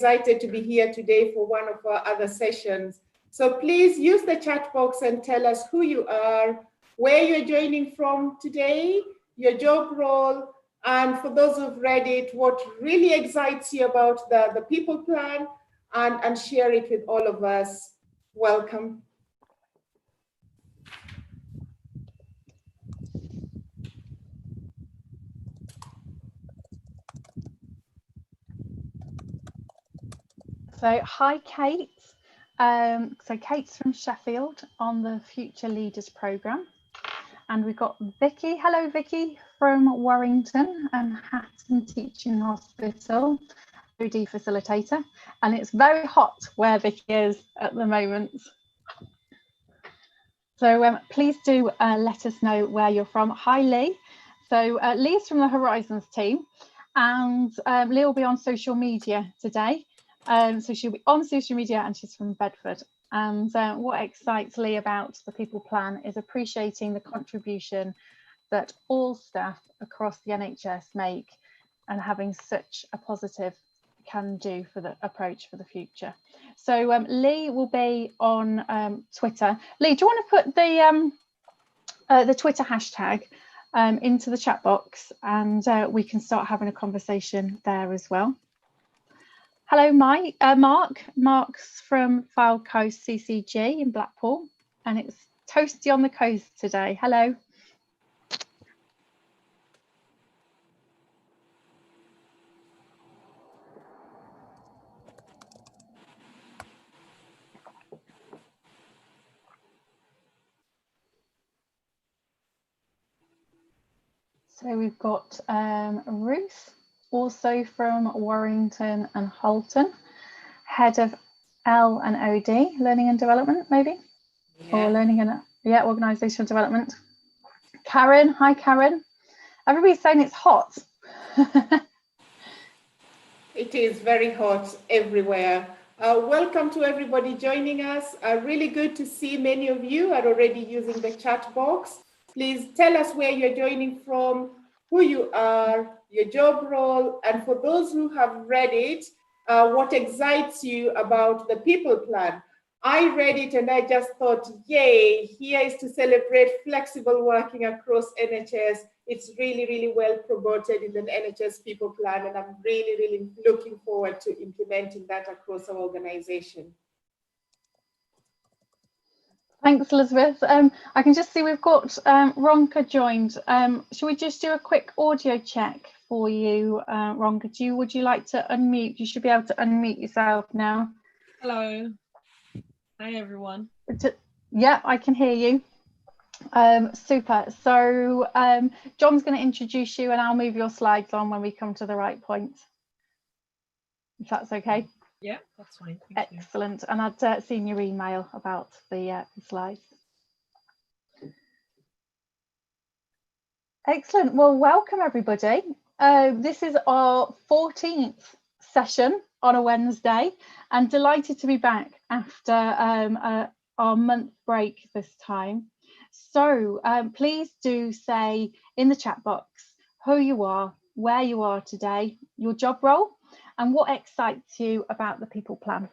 excited to be here today for one of our other sessions. So please use the chat box and tell us who you are, where you're joining from today, your job role, and for those who've read it, what really excites you about the people plan, and share it with all of us. Welcome. So hi, Kate. So Kate's from Sheffield on the Future Leaders programme. And we've got Vicky. Hello, Vicky, from Warrington and Hatton Teaching Hospital, OD facilitator. And it's very hot where Vicky is at the moment. So please do let us know where you're from. Hi, Lee. So Lee's from the Horizons team, and Lee will be on social media today. So she'll be on social media and she's from Bedford. And what excites Lee about the People Plan is appreciating the contribution that all staff across the NHS make and having such a positive can-do for the approach for the future. So Lee will be on Twitter. Lee, do you want to put the Twitter hashtag into the chat box, and we can start having a conversation there as well. Hello, Mark. Mark's from Fylde Coast CCG in Blackpool, and it's toasty on the coast today. Hello. So we've got Ruth, also from Warrington and Halton, head of L and OD, learning and development, maybe, or learning and organisational development. Karen, hi Karen. Everybody's saying it's hot. It is very hot everywhere. Welcome to everybody joining us. Really good to see many of you are already using the chat box. Please tell us where you're joining from, who you are, your job role, and for those who have read it, what excites you about the People Plan. I read it and I just thought, yay, here is to celebrate flexible working across NHS. It's really, really well promoted in the NHS People Plan, and I'm really, really looking forward to implementing that across our organisation. Thanks, Elizabeth. I can just see we've got Ronka joined. Shall we just do a quick audio check for you, Ronka? Would you like to unmute? You should be able to unmute yourself now. Hello. Hi, everyone. Yeah, I can hear you. Super. So John's going to introduce you, and I'll move your slides on when we come to the right point, if that's okay. Yeah, that's fine. Thank Excellent. You. And I'd seen your email about the slides. Excellent. Well, welcome everybody. This is our 14th session on a Wednesday, and delighted to be back after our month break this time. So please do say in the chat box who you are, where you are today, your job role, and what excites you about the People Plan.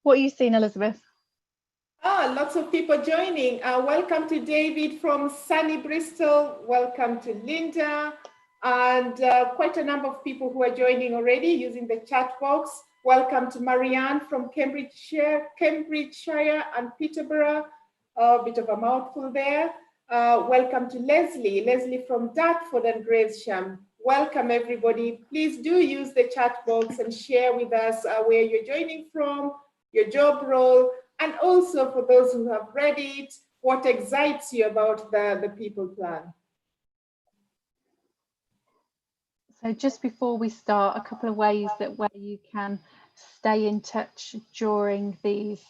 What are you seeing, Elizabeth? Lots of people joining. Welcome to David from sunny Bristol. Welcome to Linda, and quite a number of people who are joining already using the chat box. Welcome to Marianne from Cambridgeshire and Peterborough. A bit of a mouthful there. Welcome to Leslie from Dartford and Gravesham. Welcome everybody. Please do use the chat box and share with us where you're joining from, your job role, and also for those who have read it, what excites you about the People Plan. So just before we start, a couple of ways where you can stay in touch during these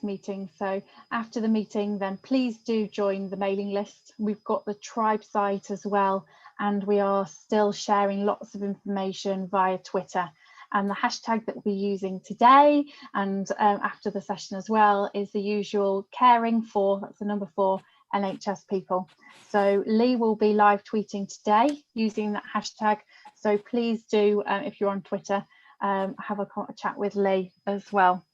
meetings. So after the meeting, then please do join the mailing list. We've got the tribe site as well, and we are still sharing lots of information via Twitter. And the hashtag that we're using today and after the session as well is the usual caring for, that's the number 4, NHS people. So Lee will be live tweeting today using that hashtag. So please do, if you're on Twitter, have a chat with Lee as well.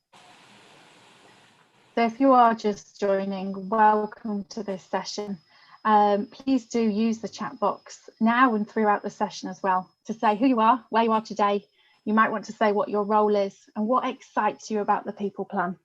So if you are just joining, welcome to this session. Please do use the chat box now and throughout the session as well to say who you are, where you are today. You might want to say what your role is and what excites you about the people plan.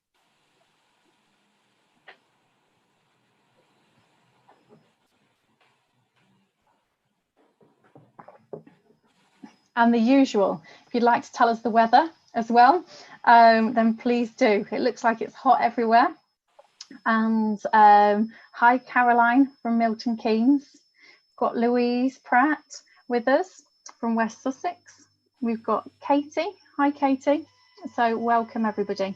And the usual, if you'd like to tell us the weather as well, then please do. It looks like it's hot everywhere. And hi, Caroline from Milton Keynes. We've got Louise Pratt with us from West Sussex. We've got Katie. Hi, Katie. So welcome, everybody.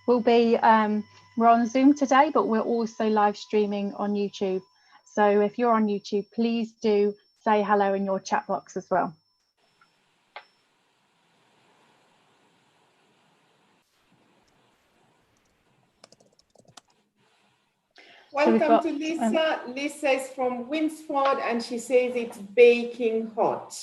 We're on Zoom today, but we're also live streaming on YouTube. So if you're on YouTube, please do say hello in your chat box as well. Welcome to Lisa. Lisa is from Winsford and she says it's baking hot.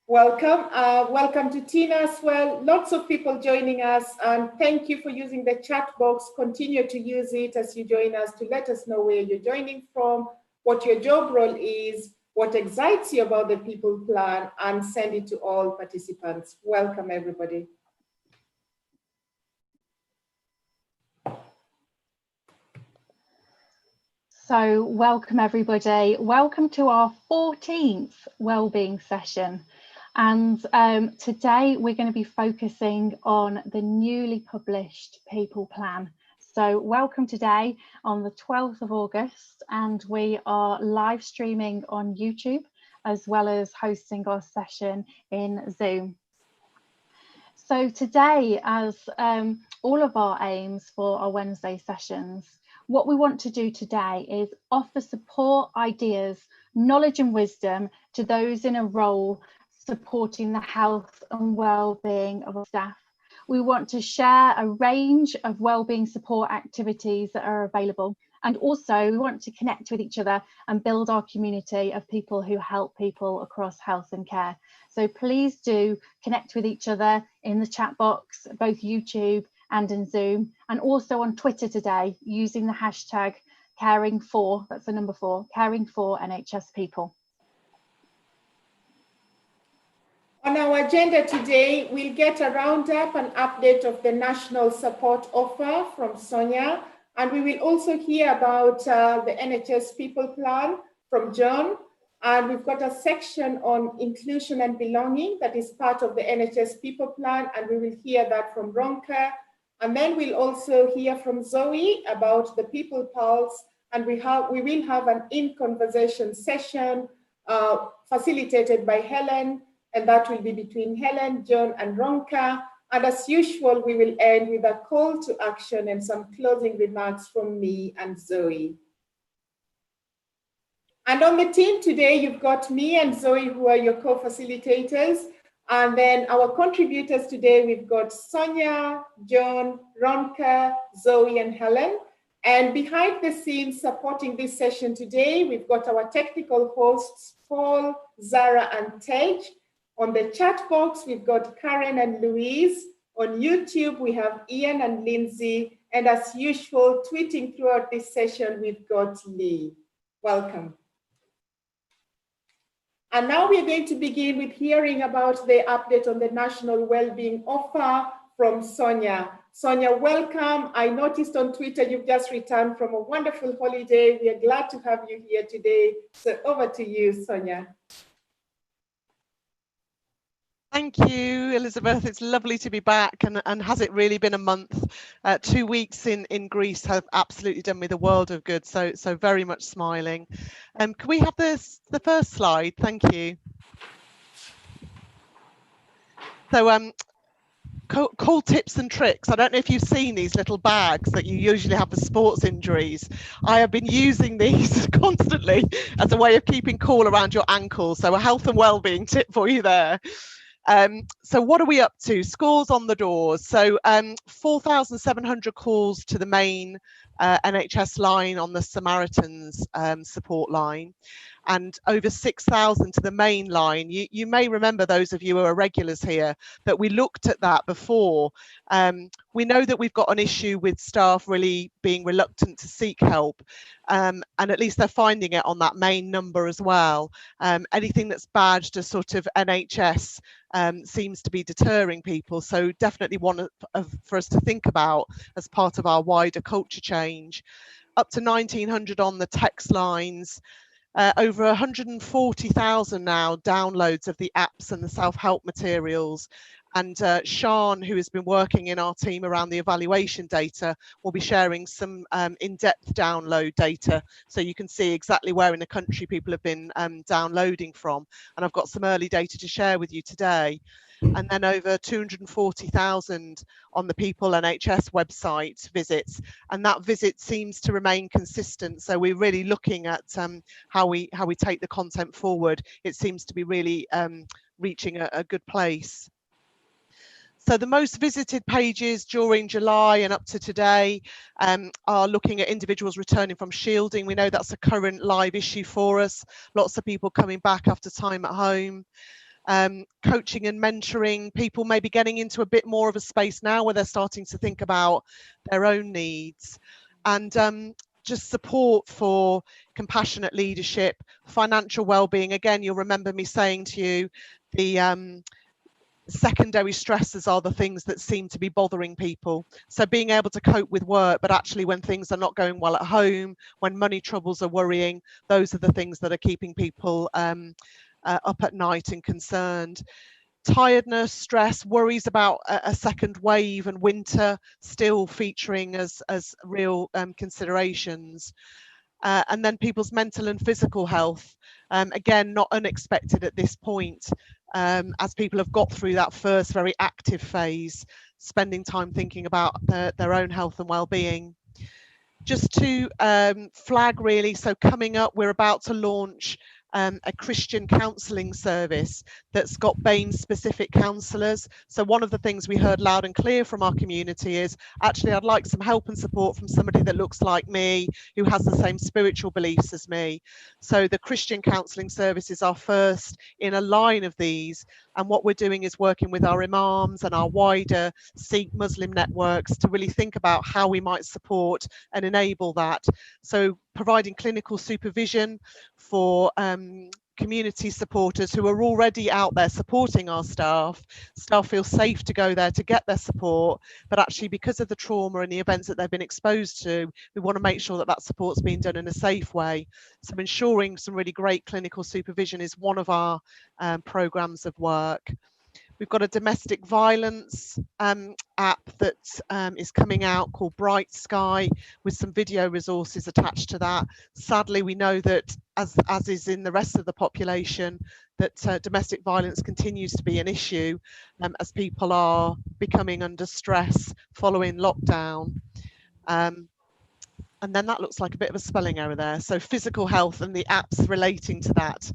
Welcome. Welcome to Tina as well. Lots of people joining us, and thank you for using the chat box. Continue to use it as you join us to let us know where you're joining from, what your job role is, what excites you about the people plan, and send it to all participants. Welcome, everybody. So welcome everybody. Welcome to our 14th Wellbeing session. And today we're going to be focusing on the newly published people plan. So welcome today on the 12th of August, and we are live streaming on YouTube as well as hosting our session in Zoom. So today, as all of our aims for our Wednesday sessions, what we want to do today is offer support, ideas, knowledge and wisdom to those in a role supporting the health and well-being of our staff. We want to share a range of wellbeing support activities that are available, and also we want to connect with each other and build our community of people who help people across health and care. So please do connect with each other in the chat box, both YouTube and in Zoom, and also on Twitter today using the hashtag caring4, that's the number 4, caring for NHS people. On our agenda today, we'll get a roundup and update of the national support offer from Sonia, and we will also hear about the NHS People Plan from John, and we've got a section on inclusion and belonging that is part of the NHS People Plan, and we will hear that from Ronka, and then we'll also hear from Zoe about the People Pulse, and we will have an in-conversation session facilitated by Helen, and that will be between Helen, John, and Ronka. And as usual, we will end with a call to action and some closing remarks from me and Zoe. And on the team today, you've got me and Zoe, who are your co-facilitators. And then our contributors today, we've got Sonia, John, Ronka, Zoe, and Helen. And behind the scenes supporting this session today, we've got our technical hosts, Paul, Zara, and Tej. On the chat box, we've got Karen and Louise. On YouTube, we have Ian and Lindsay. And as usual, tweeting throughout this session, we've got Lee. Welcome. And now we're going to begin with hearing about the update on the National Wellbeing Offer from Sonia. Sonia, welcome. I noticed on Twitter you've just returned from a wonderful holiday. We are glad to have you here today. So over to you, Sonia. Thank you, Elizabeth. It's lovely to be back. And has it really been a month? 2 weeks in Greece have absolutely done me the world of good. So very much smiling. Can we have the first slide? Thank you. So cool tips and tricks. I don't know if you've seen these little bags that you usually have for sports injuries. I have been using these constantly as a way of keeping cool around your ankles. So a health and well-being tip for you there. So what are we up to? Scores on the doors. So 4,700 calls to the main NHS line on the Samaritans support line, and over 6,000 to the main line. You may remember, those of you who are regulars here, that we looked at that before. We know that we've got an issue with staff really being reluctant to seek help, and at least they're finding it on that main number as well. Anything that's badged as sort of NHS seems to be deterring people, so definitely one for us to think about as part of our wider culture change. Up to 1,900 on the text lines. Over 140,000 now downloads of the apps and the self-help materials. And Sian, who has been working in our team around the evaluation data, will be sharing some in-depth download data, so you can see exactly where in the country people have been downloading from. And I've got some early data to share with you today. And then over 240,000 on the People NHS website visits, and that visit seems to remain consistent. So we're really looking at how we take the content forward. It seems to be really reaching a good place. So the most visited pages during July and up to today are looking at individuals returning from shielding. We know that's a current live issue for us. Lots of people coming back after time at home. Coaching and mentoring, people maybe getting into a bit more of a space now where they're starting to think about their own needs, and just support for compassionate leadership, financial well-being. Again, you'll remember me saying to you, the secondary stresses are the things that seem to be bothering people. So being able to cope with work, but actually when things are not going well at home, when money troubles are worrying, those are the things that are keeping people up at night and concerned. Tiredness, stress, worries about a second wave and winter still featuring as real considerations. And then people's mental and physical health, again, not unexpected at this point, as people have got through that first very active phase, spending time thinking about their own health and well-being. Just to flag really, so coming up, we're about to launch a Christian counselling service that's got BAME specific counsellors. So one of the things we heard loud and clear from our community is, actually I'd like some help and support from somebody that looks like me, who has the same spiritual beliefs as me. So the Christian counselling service is our first in a line of these, and what we're doing is working with our imams and our wider Sikh Muslim networks to really think about how we might support and enable that. So providing clinical supervision for community supporters who are already out there supporting our staff. Staff feel safe to go there to get their support, but actually because of the trauma and the events that they've been exposed to, we want to make sure that that support's being done in a safe way. So ensuring some really great clinical supervision is one of our programs of work. We've got a domestic violence app that is coming out called Bright Sky, with some video resources attached to that. Sadly, we know that, as is in the rest of the population, that domestic violence continues to be an issue as people are becoming under stress following lockdown. And then that looks like a bit of a spelling error there. So physical health and the apps relating to that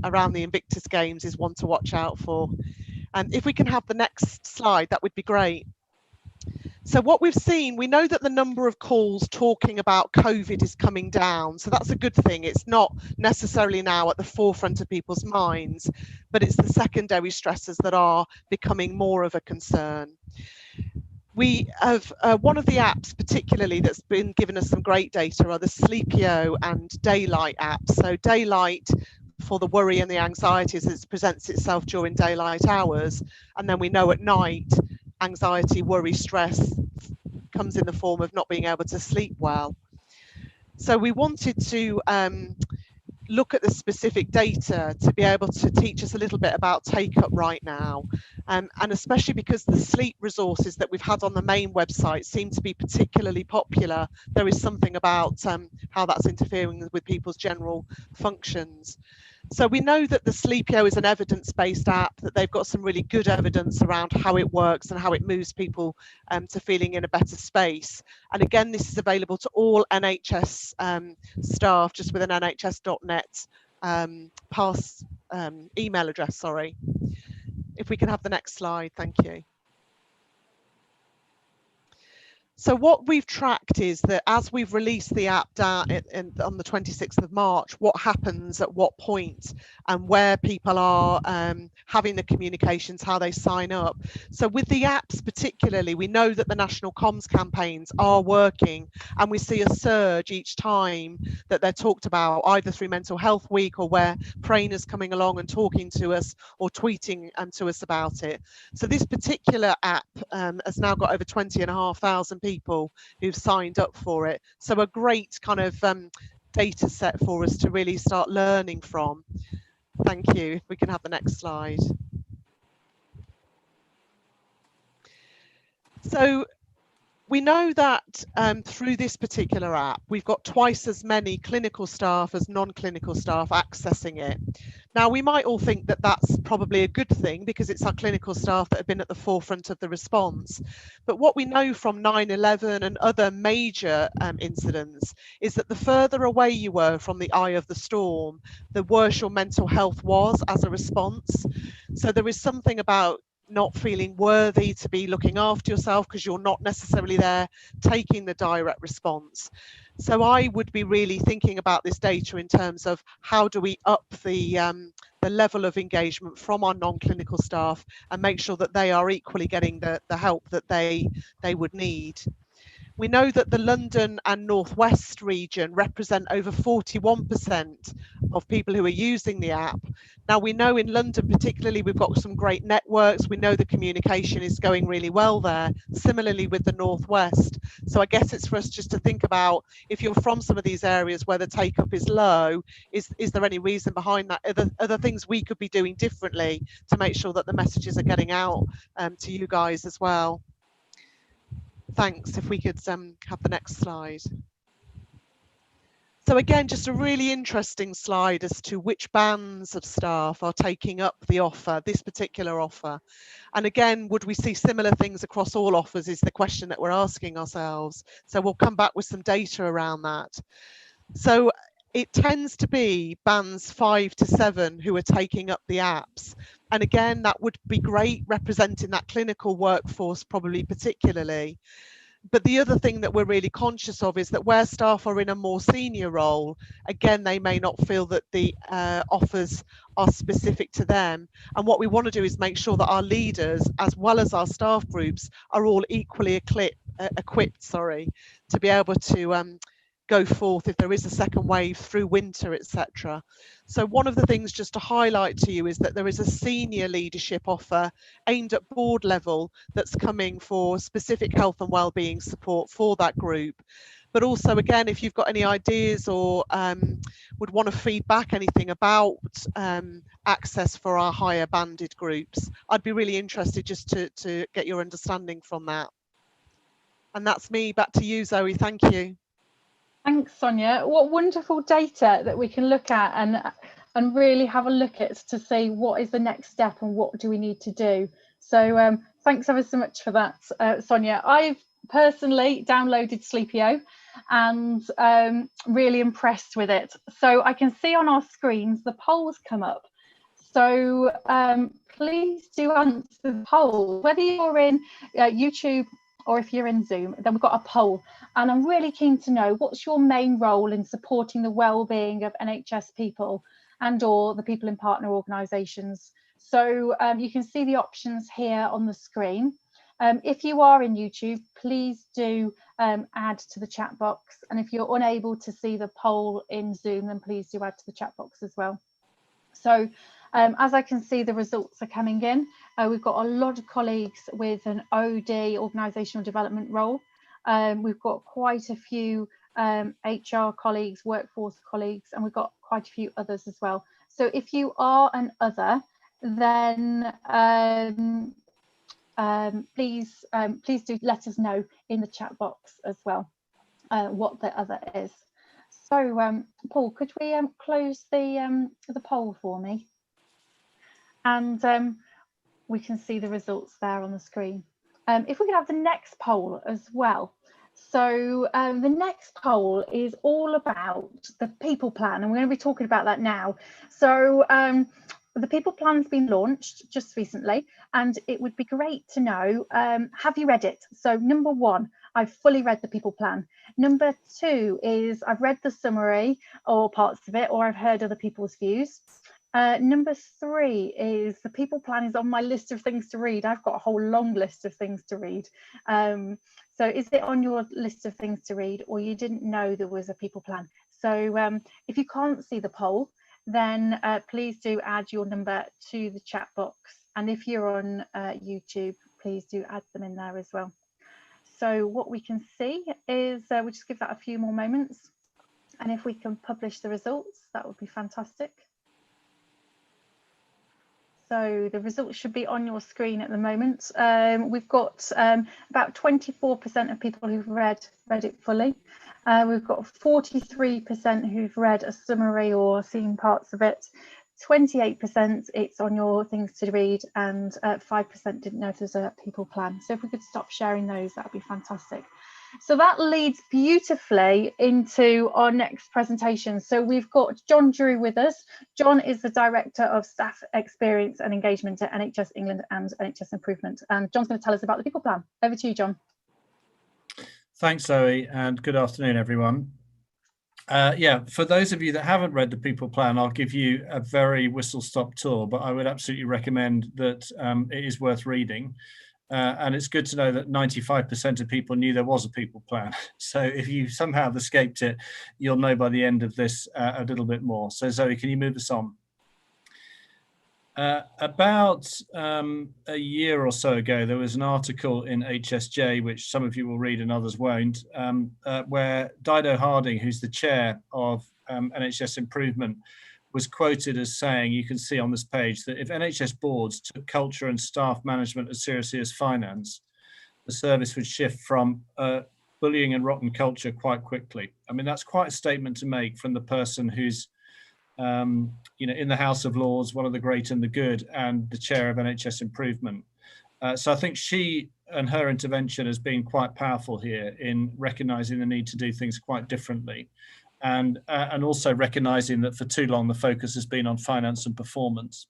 around the Invictus Games is one to watch out for. And if we can have the next slide, that would be great. So what we've seen, we know that the number of calls talking about COVID is coming down. So that's a good thing. It's not necessarily now at the forefront of people's minds, but it's the secondary stresses that are becoming more of a concern. We have one of the apps particularly that's been given us some great data are the Sleepio and Daylight apps. So Daylight for the worry and the anxieties as it presents itself during daylight hours, and then we know at night anxiety, worry, stress comes in the form of not being able to sleep well. So we wanted to look at the specific data to be able to teach us a little bit about take up right now, and especially because the sleep resources that we've had on the main website seem to be particularly popular. There is something about how that's interfering with people's general functions. So we know that the Sleepio is an evidence-based app, that they've got some really good evidence around how it works and how it moves people to feeling in a better space. And again, this is available to all NHS staff, just with an nhs.net email address, sorry. If we can have the next slide, thank you. So what we've tracked is that as we've released the app down on the 26th of March, what happens at what point and where people are having the communications, how they sign up. So with the apps particularly, we know that the national comms campaigns are working, and we see a surge each time that they're talked about, either through Mental Health Week or where Prane is coming along and talking to us or tweeting to us about it. So this particular app has now got over 20,500 people who've signed up for it. So a great kind of data set for us to really start learning from. Thank you. If we can have the next slide. So we know that through this particular app, we've got twice as many clinical staff as non-clinical staff accessing it. Now, we might all think that that's probably a good thing because it's our clinical staff that have been at the forefront of the response. But what we know from 9/11 and other major incidents is that the further away you were from the eye of the storm, the worse your mental health was as a response. So there is something about not feeling worthy to be looking after yourself because you're not necessarily there taking the direct response. So I would be really thinking about this data in terms of how do we up the level of engagement from our non-clinical staff and make sure that they are equally getting the help that they would need. We know that the London and North West region represent over 41% of people who are using the app. Now, we know in London particularly, we've got some great networks. We know the communication is going really well there, similarly with the North West. So I guess it's for us just to think about, if you're from some of these areas where the take-up is low, is there any reason behind that? Are there things we could be doing differently to make sure that the messages are getting out to you guys as well? Thanks. If we could have the next slide. So again, just a really interesting slide as to which bands of staff are taking up the offer, this particular offer. And again, would we see similar things across all offers is the question that we're asking ourselves. So we'll come back with some data around that. So it tends to be bands 5 to 7 who are taking up the apps. And again, that would be great, representing that clinical workforce probably particularly. But the other thing that we're really conscious of is that where staff are in a more senior role, again, they may not feel that the offers are specific to them. And what we want to do is make sure that our leaders, as well as our staff groups, are all equally equipped to be able to go forth if there is a second wave through winter, etc. So one of the things just to highlight to you is that there is a senior leadership offer aimed at board level that's coming for specific health and wellbeing support for that group. But also, again, if you've got any ideas or would want to feed back anything about access for our higher banded groups, I'd be really interested just to get your understanding from that. And that's me. Back to you, Zoe. Thank you. Thanks, Sonia. What wonderful data that we can look at and really have a look at to see what is the next step and what do we need to do. So thanks ever so much for that, Sonia. I've personally downloaded Sleepio and really impressed with it. So I can see on our screens the polls come up. So please do answer the poll, whether you're in YouTube or if you're in Zoom, then we've got a poll. And I'm really keen to know, what's your main role in supporting the well-being of NHS people and or the people in partner organisations? So you can see the options here on the screen. If you are in YouTube, please do add to the chat box. And if you're unable to see the poll in Zoom, then please do add to the chat box as well. So as I can see, the results are coming in. We've got a lot of colleagues with an OD, organisational development role. We've got quite a few HR colleagues, workforce colleagues, and we've got quite a few others as well. So if you are an other, then please do let us know in the chat box as well what the other is. So Paul, could we close the poll for me? And we can see the results there on the screen. If we could have the next poll as well. So the next poll is all about the people plan, and we're going to be talking about that now. So the people plan's been launched just recently, and it would be great to know, have you read it? So number one, I've fully read the people plan. Number two is I've read the summary or parts of it, or I've heard other people's views. Number three is the people plan is on my list of things to read. I've got a whole long list of things to read. So is it on your list of things to read, or you didn't know there was a people plan? So if you can't see the poll, then please do add your number to the chat box. And if you're on YouTube, please do add them in there as well. So what we can see is we'll just give that a few more moments. And if we can publish the results, that would be fantastic. So the results should be on your screen at the moment. We've got about 24% of people who've read it fully. We've got 43% who've read a summary or seen parts of it. 28% it's on your things to read, and 5% didn't know if there's a people plan. So if we could stop sharing those, that would be fantastic. So that leads beautifully into our next presentation. So we've got John Drew with us. John is the Director of Staff Experience and Engagement at NHS England and NHS Improvement. And John's going to tell us about the people plan. Over to you, John. Thanks, Zoe, and good afternoon, everyone. Yeah, for those of you that haven't read the people plan, I'll give you a very whistle-stop tour, but I would absolutely recommend that it is worth reading. And it's good to know that 95% of people knew there was a people plan. So if you somehow have escaped it, you'll know by the end of this a little bit more. So Zoe, can you move us on? About a year or so ago, there was an article in HSJ, which some of you will read and others won't, where Dido Harding, who's the chair of NHS Improvement, was quoted as saying, you can see on this page, that if NHS boards took culture and staff management as seriously as finance, the service would shift from bullying and rotten culture quite quickly. I mean, that's quite a statement to make from the person who's in the House of Lords, one of the great and the good, and the chair of NHS Improvement. So I think she and her intervention has been quite powerful here in recognising the need to do things quite differently. And also recognising that for too long the focus has been on finance and performance.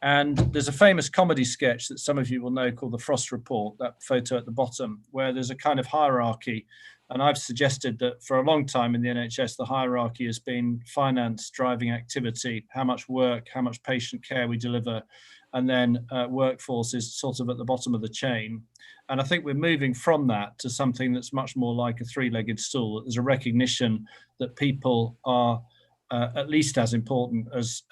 And there's a famous comedy sketch that some of you will know called The Frost Report, that photo at the bottom, where there's a kind of hierarchy. And I've suggested that for a long time in the NHS, the hierarchy has been finance, driving activity, how much work, how much patient care we deliver, and then workforce is sort of at the bottom of the chain. And I think we're moving from that to something that's much more like a three-legged stool. There's a recognition that people are at least as important as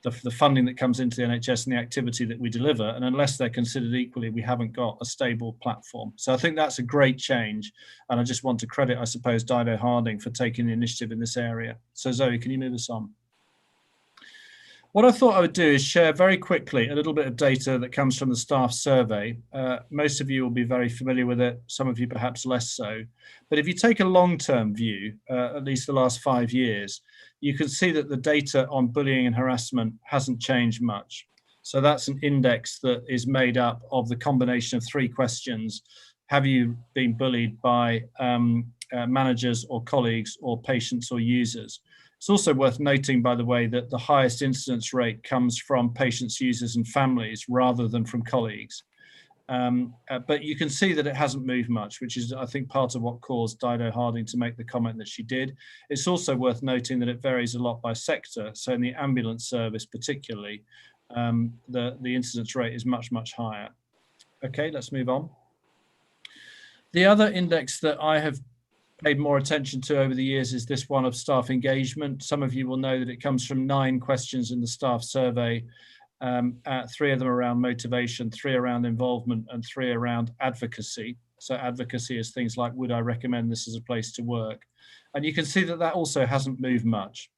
the funding that comes into the NHS and the activity that we deliver. And unless they're considered equally, we haven't got a stable platform. So I think that's a great change. And I just want to credit, I suppose, Dido Harding for taking the initiative in this area. So Zoe, can you move us on? What I thought I would do is share very quickly a little bit of data that comes from the staff survey. Most of you will be very familiar with it, some of you perhaps less so. But if you take a long-term view, at least the last 5 years, you can see that the data on bullying and harassment hasn't changed much. So that's an index that is made up of the combination of 3 questions. Have you been bullied by managers or colleagues or patients or users? It's also worth noting, by the way, that the highest incidence rate comes from patients, users and families rather than from colleagues. But you can see that it hasn't moved much, which is, I think, part of what caused Dido Harding to make the comment that she did. It's also worth noting that it varies a lot by sector. So in the ambulance service particularly, the incidence rate is much, much higher. Okay, let's move on. The other index that I have paid more attention to over the years is this one of staff engagement. Some of you will know that it comes from 9 questions in the staff survey, 3 of them around motivation, 3 around involvement, and 3 around advocacy. So advocacy is things like, would I recommend this as a place to work? And you can see that that also hasn't moved much.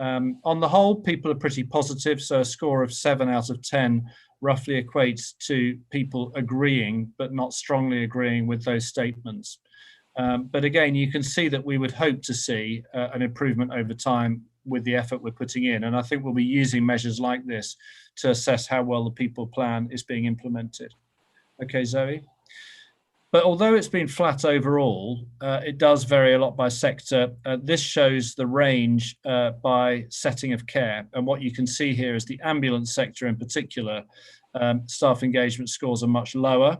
On the whole, people are pretty positive. So a score of 7 out of 10 roughly equates to people agreeing, but not strongly agreeing with those statements. But again, you can see that we would hope to see an improvement over time with the effort we're putting in. And I think we'll be using measures like this to assess how well the people plan is being implemented. Okay, Zoe. But although it's been flat overall, it does vary a lot by sector. This shows the range by setting of care. And what you can see here is the ambulance sector in particular, staff engagement scores are much lower.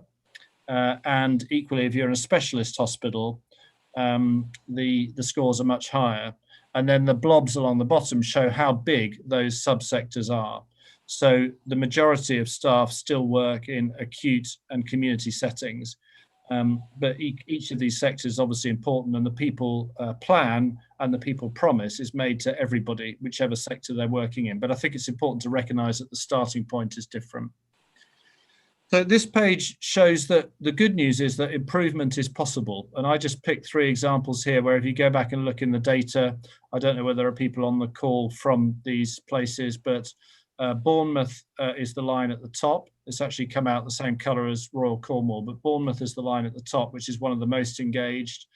And equally, if you're in a specialist hospital, the scores are much higher. And then the blobs along the bottom show how big those subsectors are. So the majority of staff still work in acute and community settings. But each of these sectors is obviously important, and the people plan and the people promise is made to everybody, whichever sector they're working in. But I think it's important to recognise that the starting point is different. So this page shows that the good news is that improvement is possible. And I just picked 3 examples here where if you go back and look in the data, I don't know whether there are people on the call from these places, but Bournemouth is the line at the top. It's actually come out the same colour as Royal Cornwall, but Bournemouth is the line at the top, which is one of the most engaged.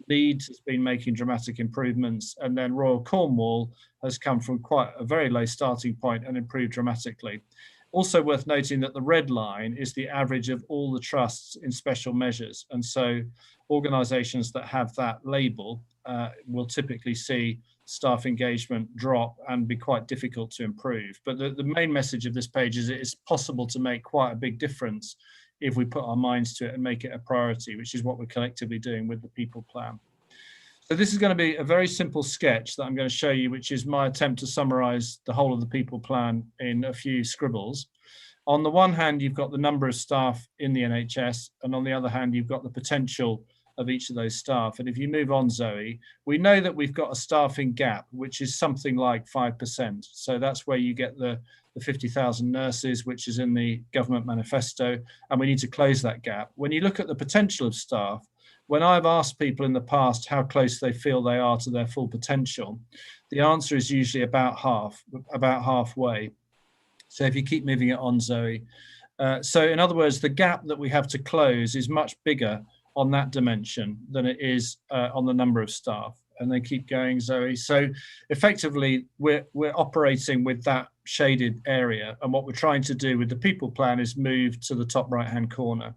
Leeds has been making dramatic improvements, and then Royal Cornwall has come from quite a very low starting point and improved dramatically. Also worth noting that the red line is the average of all the trusts in special measures. And so organisations that have that label will typically see staff engagement drop and be quite difficult to improve. But the main message of this page is it is possible to make quite a big difference if we put our minds to it and make it a priority, which is what we're collectively doing with the people plan. So this is going to be a very simple sketch that I'm going to show you, which is my attempt to summarise the whole of the people plan in a few scribbles. On the one hand, you've got the number of staff in the NHS, and on the other hand, you've got the potential of each of those staff. And if you move on, Zoe, we know that we've got a staffing gap, which is something like 5%. So that's where you get the 50,000 nurses, which is in the government manifesto, and we need to close that gap. When you look at the potential of staff, when I've asked people in the past how close they feel they are to their full potential, the answer is usually about halfway. So if you keep moving it on, Zoe. So in other words, the gap that we have to close is much bigger on that dimension than it is on the number of staff. And then keep going, Zoe. So effectively, we're operating with that shaded area. And what we're trying to do with the people plan is move to the top right-hand corner.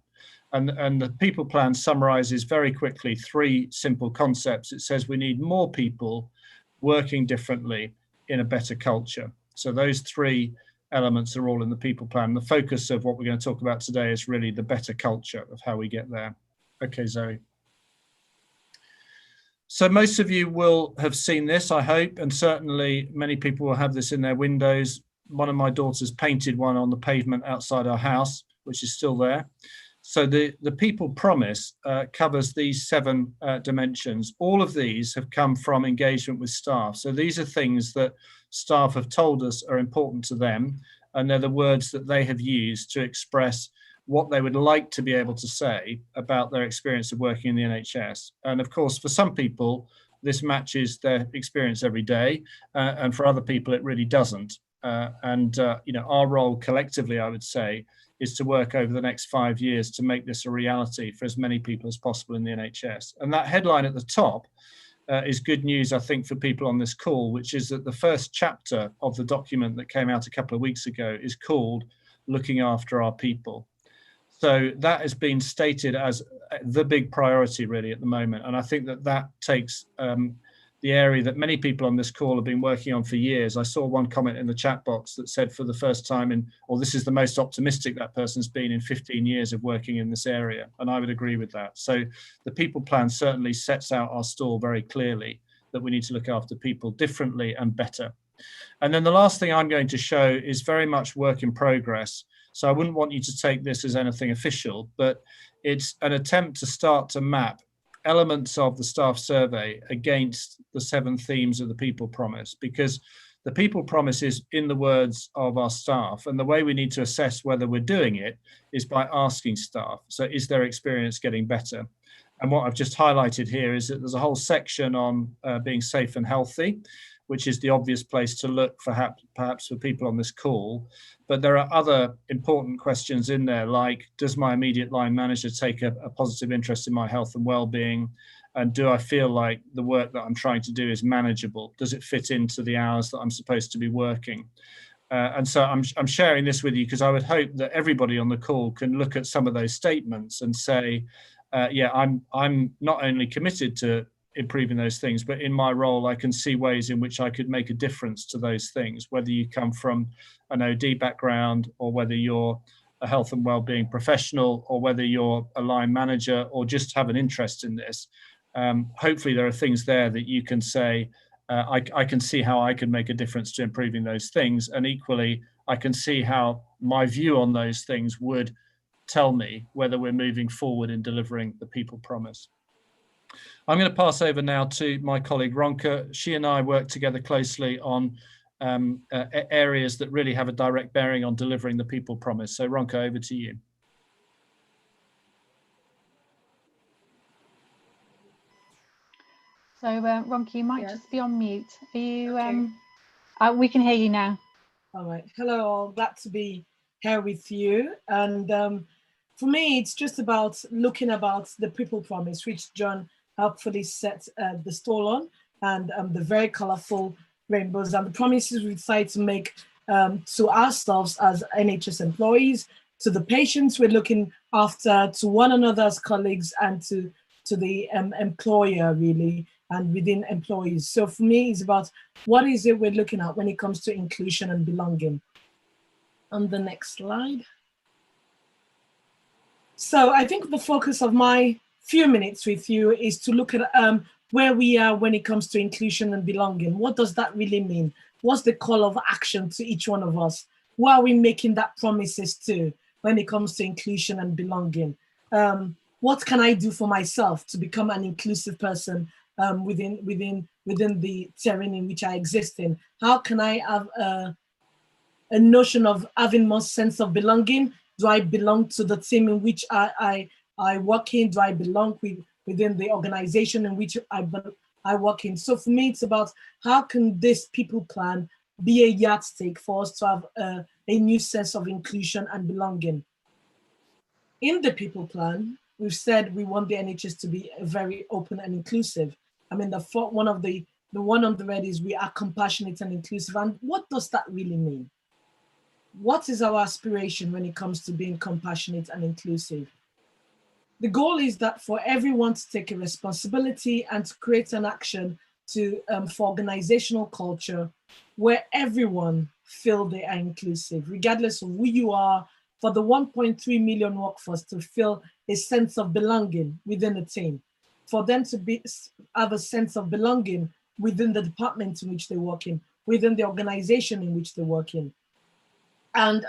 And the people plan summarizes very quickly 3 simple concepts. It says we need more people working differently in a better culture. So those 3 elements are all in the people plan. The focus of what we're going to talk about today is really the better culture of how we get there. Okay, Zoe. So most of you will have seen this, I hope, and certainly many people will have this in their windows. One of my daughters painted one on the pavement outside our house, which is still there. So the people promise covers these 7 dimensions. All of these have come from engagement with staff. So these are things that staff have told us are important to them, and they're the words that they have used to express what they would like to be able to say about their experience of working in the NHS. And of course, for some people, this matches their experience every day, and for other people, it really doesn't. You know, our role collectively, I would say, is to work over the next 5 years to make this a reality for as many people as possible in the NHS. And that headline at the top is good news, I think, for people on this call, which is that the first chapter of the document that came out a couple of weeks ago is called Looking After Our People. So that has been stated as the big priority really at the moment. And I think that that takes the area that many people on this call have been working on for years. I saw one comment in the chat box that said for the first time or this is the most optimistic that person's been in 15 years of working in this area. And I would agree with that. So the people plan certainly sets out our stall very clearly that we need to look after people differently and better. And then the last thing I'm going to show is very much work in progress. So I wouldn't want you to take this as anything official, but it's an attempt to start to map elements of the staff survey against the 7 themes of the people promise, because the people promise is in the words of our staff, and the way we need to assess whether we're doing it is by asking staff. So is their experience getting better? And what I've just highlighted here is that there's a whole section on being safe and healthy, which is the obvious place to look for perhaps for people on this call. But there are other important questions in there, like, does my immediate line manager take a positive interest in my health and well-being? And do I feel like the work that I'm trying to do is manageable? Does it fit into the hours that I'm supposed to be working? And so I'm sharing this with you because I would hope that everybody on the call can look at some of those statements and say, yeah, I'm not only committed to improving those things, but in my role, I can see ways in which I could make a difference to those things, whether you come from an OD background or whether you're a health and wellbeing professional or whether you're a line manager or just have an interest in this. Hopefully there are things there that you can say, I can see how I can make a difference to improving those things. And equally, I can see how my view on those things would tell me whether we're moving forward in delivering the people promise. I'm going to pass over now to my colleague Ronka. She and I work together closely on areas that really have a direct bearing on delivering the people promise. So Ronka, over to you. So Ronka, you might just be on mute. Are you? Okay. We can hear you now. All right. Hello, all. Glad to be here with you. And for me, it's just about looking about the people promise, which John helpfully set the stall on, and the very colorful rainbows and the promises we decide to make to ourselves as NHS employees, to the patients we're looking after, to one another as colleagues, and to the employer, really, and within employees. So for me, it's about what is it we're looking at when it comes to inclusion and belonging. On the next slide. So I think the focus of my few minutes with you is to look at where we are when it comes to inclusion and belonging. What does that really mean? What's the call of action to each one of us? Who are we making that promises to when it comes to inclusion and belonging? What can I do for myself to become an inclusive person within the terrain in which I exist in? How can I have a notion of having more sense of belonging? Do I belong to the team in which I work in? Do I belong within the organization in which I work in? So for me, it's about how can this people plan be a yardstick for us to have a new sense of inclusion and belonging. In the people plan, we've said we want the NHS to be very open and inclusive. I mean, the one on the red is we are compassionate and inclusive. And what does that really mean? What is our aspiration when it comes to being compassionate and inclusive? The goal is that for everyone to take a responsibility and to create an action for organizational culture where everyone feel they are inclusive, regardless of who you are, for the 1.3 million workforce to feel a sense of belonging within a team, for them to have a sense of belonging within the department in which they work in, within the organization in which they work in. And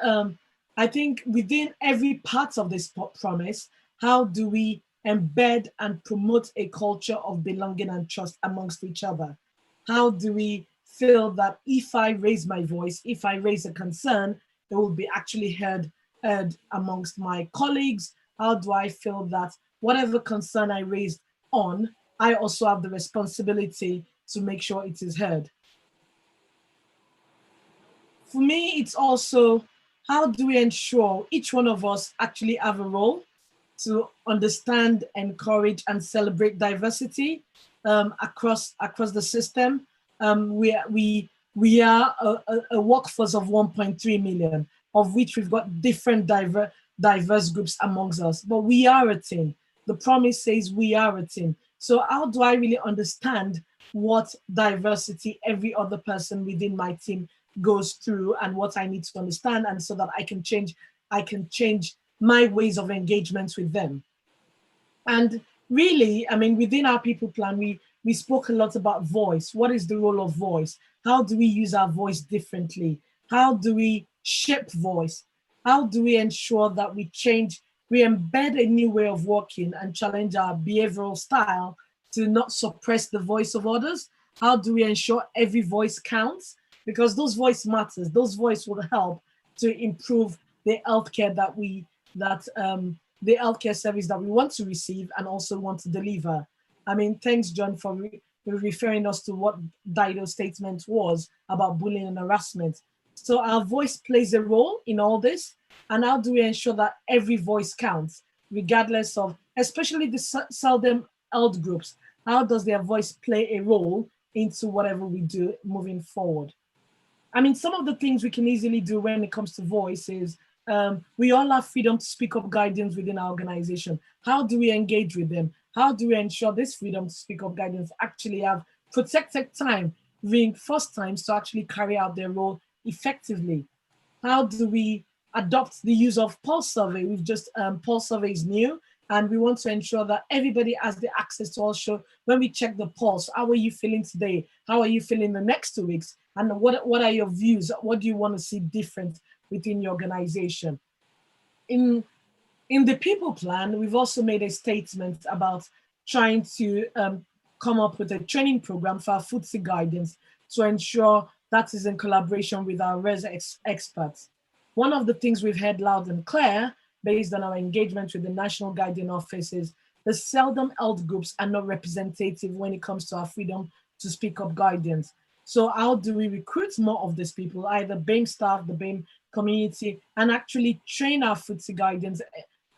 I think within every part of this promise, how do we embed and promote a culture of belonging and trust amongst each other? How do we feel that if I raise my voice, if I raise a concern, it will be actually heard amongst my colleagues? How do I feel that whatever concern I raised on, I also have the responsibility to make sure it is heard? For me, it's also how do we ensure each one of us actually have a role to understand, encourage, and celebrate diversity across the system. We are a workforce of 1.3 million, of which we've got different diverse groups amongst us, but we are a team. The promise says we are a team. So how do I really understand what diversity every other person within my team goes through and what I need to understand, and so that I can change my ways of engagement with them? And really, I mean, within our people plan, we spoke a lot about voice. What is the role of voice? How do we use our voice differently? How do we shape voice? How do we ensure that we embed a new way of working and challenge our behavioral style to not suppress the voice of others? How do we ensure every voice counts? Because those voice matters. Those voice will help to improve the healthcare the healthcare service that we want to receive and also want to deliver. I mean, thanks, John, for referring us to what Dido's statement was about bullying and harassment. So our voice plays a role in all this. And how do we ensure that every voice counts, regardless of, especially the seldom held groups? How does their voice play a role into whatever we do moving forward? I mean, some of the things we can easily do when it comes to voice is we all have freedom to speak up guidance within our organization. How do we engage with them? How do we ensure this freedom to speak up guidance actually have protected time, reinforced times to actually carry out their role effectively? How do we adopt the use of pulse survey? We've just, pulse survey is new, and we want to ensure that everybody has the access to also, when we check the pulse, how are you feeling today? How are you feeling the next 2 weeks? And what are your views? What do you want to see different within your organization? In the people plan, we've also made a statement about trying to come up with a training program for our FTSE guidance to ensure that is in collaboration with our res experts. One of the things we've heard loud and clear, based on our engagement with the National Guiding Office, is the seldom health groups are not representative when it comes to our freedom to speak up guidance. So how do we recruit more of these people, either BAME staff, the BAME community, and actually train our FTSE guidance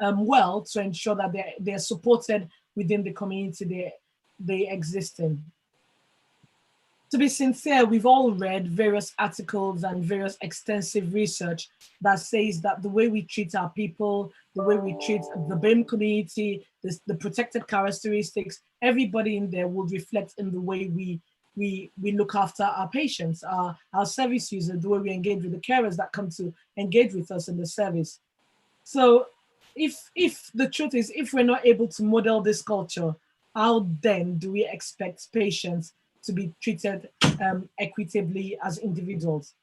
well to ensure that they're supported within the community they exist in. To be sincere, we've all read various articles and various extensive research that says that the way we treat our people, the way we treat the BAME community, the protected characteristics, everybody in there will reflect in the way we look after our patients, our service users, the way we engage with the carers that come to engage with us in the service. So if the truth is, if we're not able to model this culture, how then do we expect patients to be treated equitably as individuals?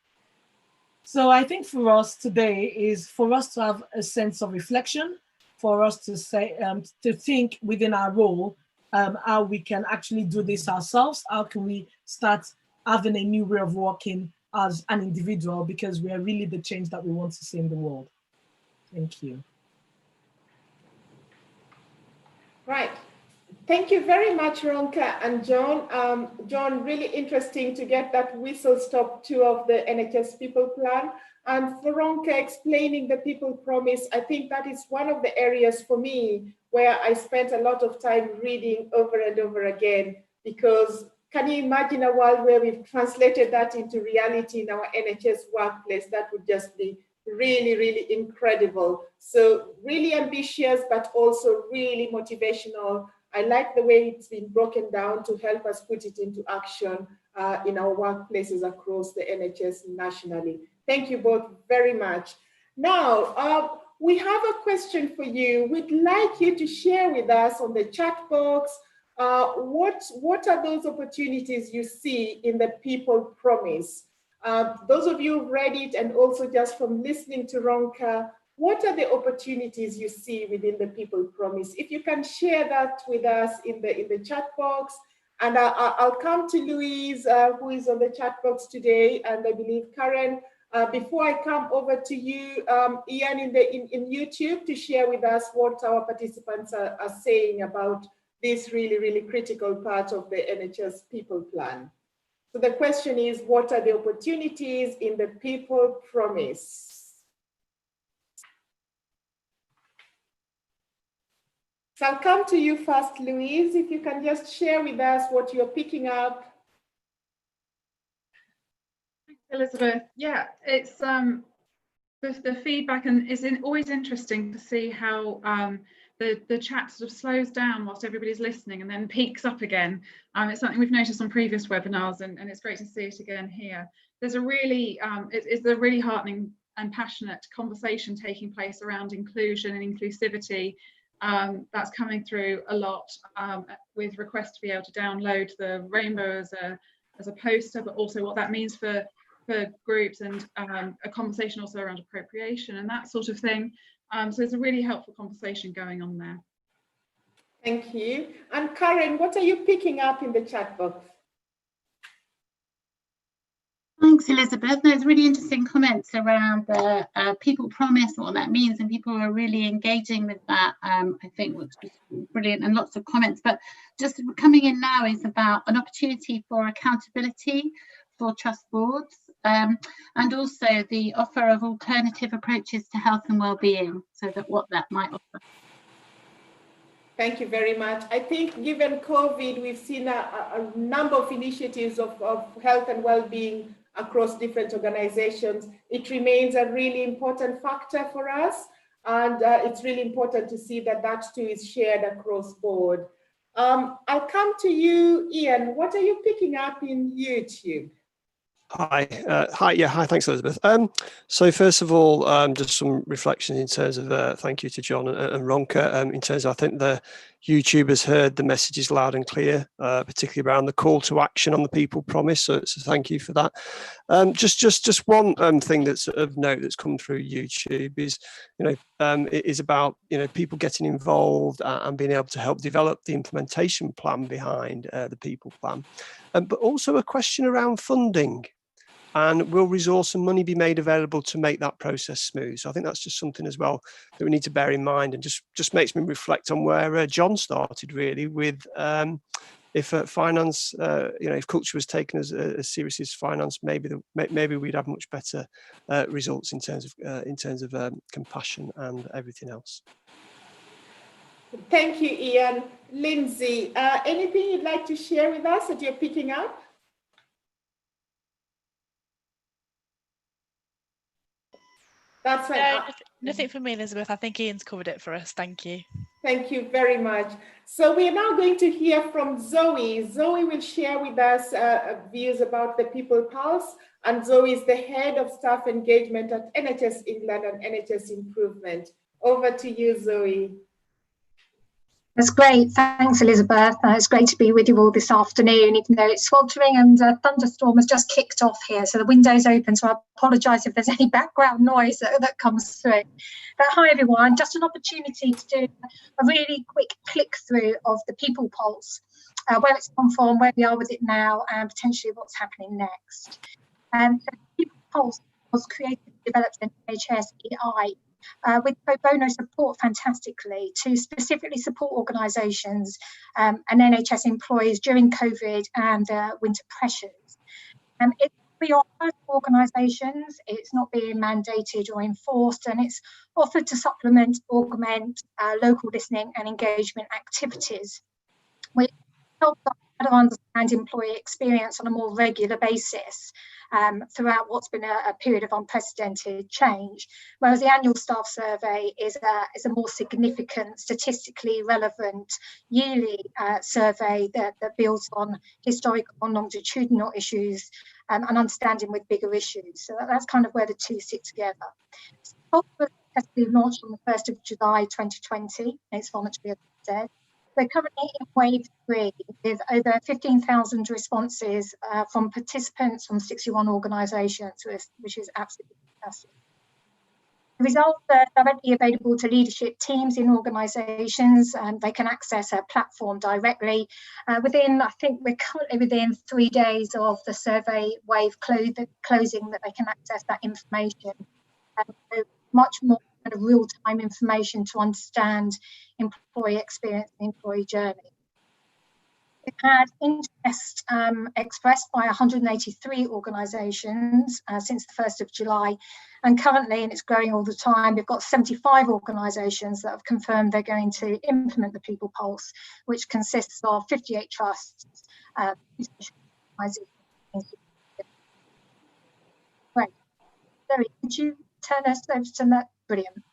So I think for us today is for us to have a sense of reflection, for us to say, to think within our role, how we can actually do this ourselves. How can we start having a new way of working as an individual, because we are really the change that we want to see in the world. Thank you. Right. Thank you very much, Ronka and John. John, really interesting to get that whistle-stop tour of the NHS People Plan. And for Ronka explaining the People Promise, I think that is one of the areas for me where I spent a lot of time reading over and over again, because can you imagine a world where we've translated that into reality in our NHS workplace? That would just be really, really incredible. So really ambitious, but also really motivational. I like the way it's been broken down to help us put it into action in our workplaces across the NHS nationally. Thank you both very much. Now, we have a question for you. We'd like you to share with us on the chat box, what are those opportunities you see in the People Promise? Those of you who've read it, and also just from listening to Ronka, what are the opportunities you see within the People Promise? If you can share that with us in the chat box. And I'll come to Louise, who is on the chat box today, and I believe Karen. Before I come over to you, Ian in YouTube, to share with us what our participants are saying about this really, really critical part of the NHS People Plan. So the question is, what are the opportunities in the People Promise? So I'll come to you first, Louise, if you can just share with us what you're picking up. Thanks, Elizabeth. Yeah, it's the feedback, and it's always interesting to see how the chat sort of slows down whilst everybody's listening and then peaks up again. It's something we've noticed on previous webinars, and it's great to see it again here. There's a really, it's a really heartening and passionate conversation taking place around inclusion and inclusivity. That's coming through a lot, with requests to be able to download the rainbow as a poster, but also what that means for groups, and a conversation also around appropriation and that sort of thing. So it's a really helpful conversation going on there. Thank you. And Karen, what are you picking up in the chat box? Thanks, Elizabeth. There's really interesting comments around the People Promise, what that means, and people are really engaging with that, I think, which was brilliant, and lots of comments. But just coming in now is about an opportunity for accountability for trust boards, and also the offer of alternative approaches to health and well-being, so that what that might offer. Thank you very much. I think given COVID, we've seen a number of initiatives of health and well-being across different organizations, it remains a really important factor for us. And it's really important to see that that too is shared across board. I'll come to you, Ian. What are you picking up in YouTube? Hi, thanks, Elizabeth. So first of all, just some reflections in terms of thank you to John and Ronka. In terms of, I think the YouTubers heard the messages loud and clear, particularly around the call to action on the people promise. So thank you for that. Just one thing that's of note that's come through YouTube is, it is about people getting involved and being able to help develop the implementation plan behind the people plan, but also a question around funding. And will resource and money be made available to make that process smooth? So I think that's just something as well that we need to bear in mind, and just makes me reflect on where John started, really, with if finance, if culture was taken as seriously as finance, maybe we'd have much better results in terms of compassion and everything else. Thank you, Ian. Lindsay, anything you'd like to share with us that you're picking up? That's fine. No, nothing for me, Elizabeth. I think Ian's covered it for us. Thank you. Thank you very much. So we are now going to hear from Zoe. Zoe will share with us views about the People Pulse, and Zoe is the Head of Staff Engagement at NHS England and NHS Improvement. Over to you, Zoe. That's great. Thanks, Elizabeth. It's great to be with you all this afternoon, even though it's sweltering and a thunderstorm has just kicked off here. So the window's open, so I apologise if there's any background noise that comes through. But hi, everyone. Just an opportunity to do a really quick click through of the People Pulse, where it's come from, where we are with it now, and potentially what's happening next. So the People Pulse was created and developed in NHS EI, with pro bono support fantastically to specifically support organisations and NHS employees during COVID and winter pressures. It's free offer to organisations, it's not being mandated or enforced, and it's offered to supplement, augment local listening and engagement activities, which helps us better understand employee experience on a more regular basis throughout what's been a period of unprecedented change, whereas the annual staff survey is a more significant, statistically relevant yearly survey that builds on historical and longitudinal issues and understanding with bigger issues. So that's kind of where the two sit together. So it was successfully launched on the 1st of July 2020. It's voluntary, as I said. We're currently in wave 3 with over 15,000 responses from participants from 61 organisations, which is absolutely fantastic. The results are directly available to leadership teams in organisations, and they can access a platform directly within, I think we're currently within 3 days of the survey wave closing, that they can access that information. So much more kind of real-time information to understand employee experience and employee journey. We've had interest expressed by 183 organisations since the 1st of July, and currently, and it's growing all the time, we've got 75 organisations that have confirmed they're going to implement the People Pulse, which consists of 58 trusts. Great. Zoe, could you turn us over to that? Brilliant.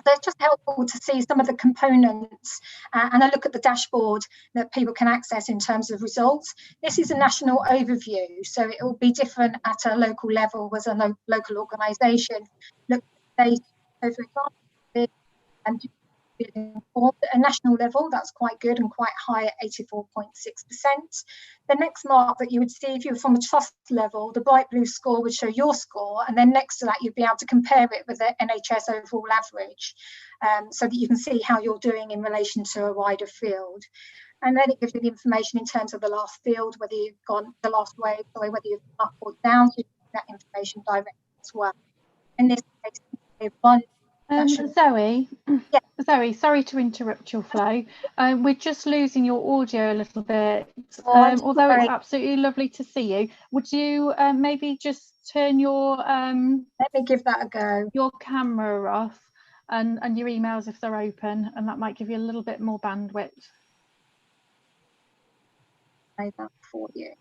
So it's just helpful to see some of the components and a look at the dashboard that people can access in terms of results. This is a national overview, so it will be different at a local level as a local organisation. Look at data, so for example, at a national level, that's quite good and quite high at 84.6%. The next mark that you would see if you were from a trust level, the bright blue score would show your score, and then next to that you'd be able to compare it with the NHS overall average, so that you can see how you're doing in relation to a wider field. And then it gives you the information in terms of the last field, whether you've gone the last wave, or whether you've gone up or down, so you get that information directly as well. In this case, we've one. Zoe, yeah. Zoe, sorry to interrupt your flow. We're just losing your audio a little bit, although it's absolutely lovely to see you. Would you maybe just turn your let me give that a go. Your camera off and your emails if they're open, and that might give you a little bit more bandwidth. Play that for you.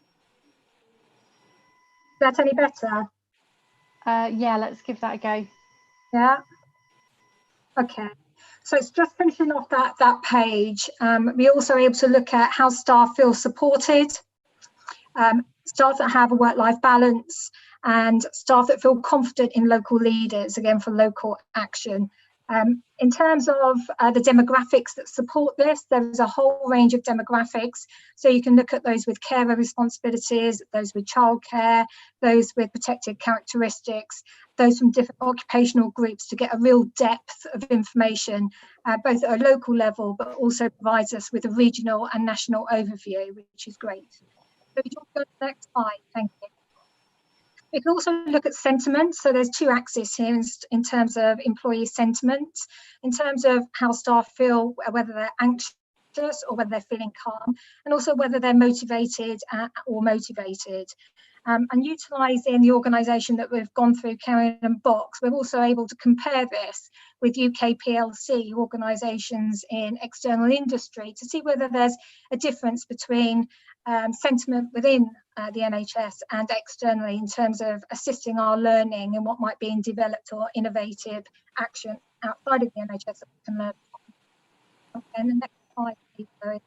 that any better? Yeah, let's give that a go. Yeah. Okay. So it's just finishing off that page. We're also able to look at how staff feel supported, staff that have a work-life balance, and staff that feel confident in local leaders, again for local action. In terms of the demographics that support this, there is a whole range of demographics. So you can look at those with carer responsibilities, those with childcare, those with protected characteristics, those from different occupational groups, to get a real depth of information, both at a local level, but also provides us with a regional and national overview, which is great. So we can go to the next slide, thank you. We can also look at sentiment. So there's two axes here in terms of employee sentiment, in terms of how staff feel, whether they're anxious or whether they're feeling calm, and also whether they're motivated or motivated. And utilising the organisation that we've gone through, Karen and Box, we're also able to compare this with UK PLC organisations in external industry to see whether there's a difference between sentiment within the NHS and externally in terms of assisting our learning and what might be in developed or innovative action outside of the NHS that we can learn from. Okay, and the next slide, please, Zoe.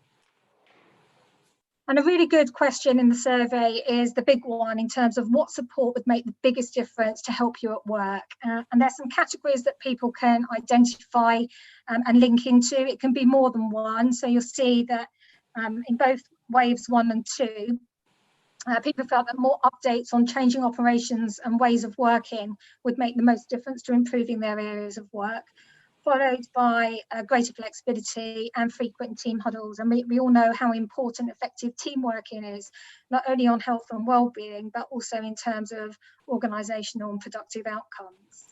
And a really good question in the survey is the big one in terms of what support would make the biggest difference to help you at work. And there's some categories that people can identify and link into. It can be more than one. So you'll see that in both waves 1 and 2, people felt that more updates on changing operations and ways of working would make the most difference to improving their areas of work, followed by greater flexibility and frequent team huddles. And we all know how important effective team working is, not only on health and well-being, but also in terms of organisational and productive outcomes.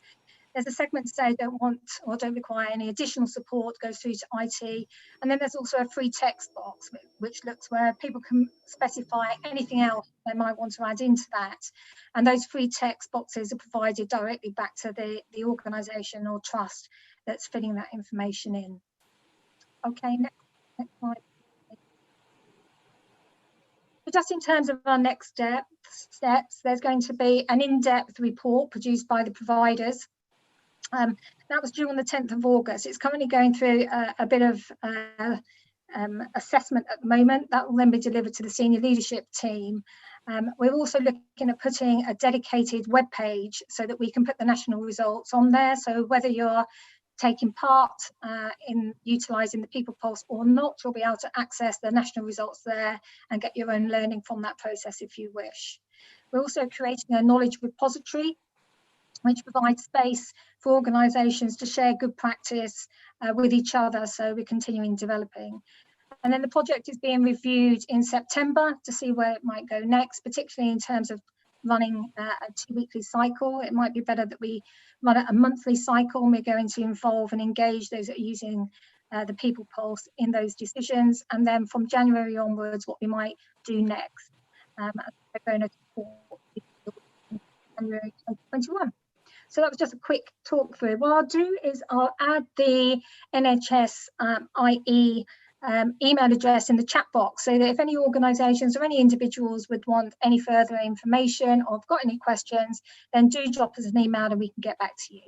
There's a segment to say don't want or don't require any additional support, goes through to IT. And then there's also a free text box, which looks where people can specify anything else they might want to add into that. And those free text boxes are provided directly back to the organisation or trust that's filling that information in. Okay, next slide. So just in terms of our next steps, there's going to be an in-depth report produced by the providers. That was due on the 10th of August. It's currently going through a bit of assessment at the moment. That will then be delivered to the senior leadership team. We're also looking at putting a dedicated web page so that we can put the national results on there. So whether you're taking part in utilising the People Pulse or not, you'll be able to access the national results there and get your own learning from that process if you wish. We're also creating a knowledge repository which provides space for organisations to share good practice with each other, so we're continuing developing. And then the project is being reviewed in September to see where it might go next, particularly in terms of running a 2-weekly cycle. It might be better that we run a monthly cycle, and we're going to involve and engage those that are using the People Pulse in those decisions. And then from January onwards, what we might do next. We're going to talk in January 2021. So that was just a quick talk through. What I'll do is I'll add the NHS IE email address in the chat box so that if any organisations or any individuals would want any further information or have got any questions, then do drop us an email and we can get back to you.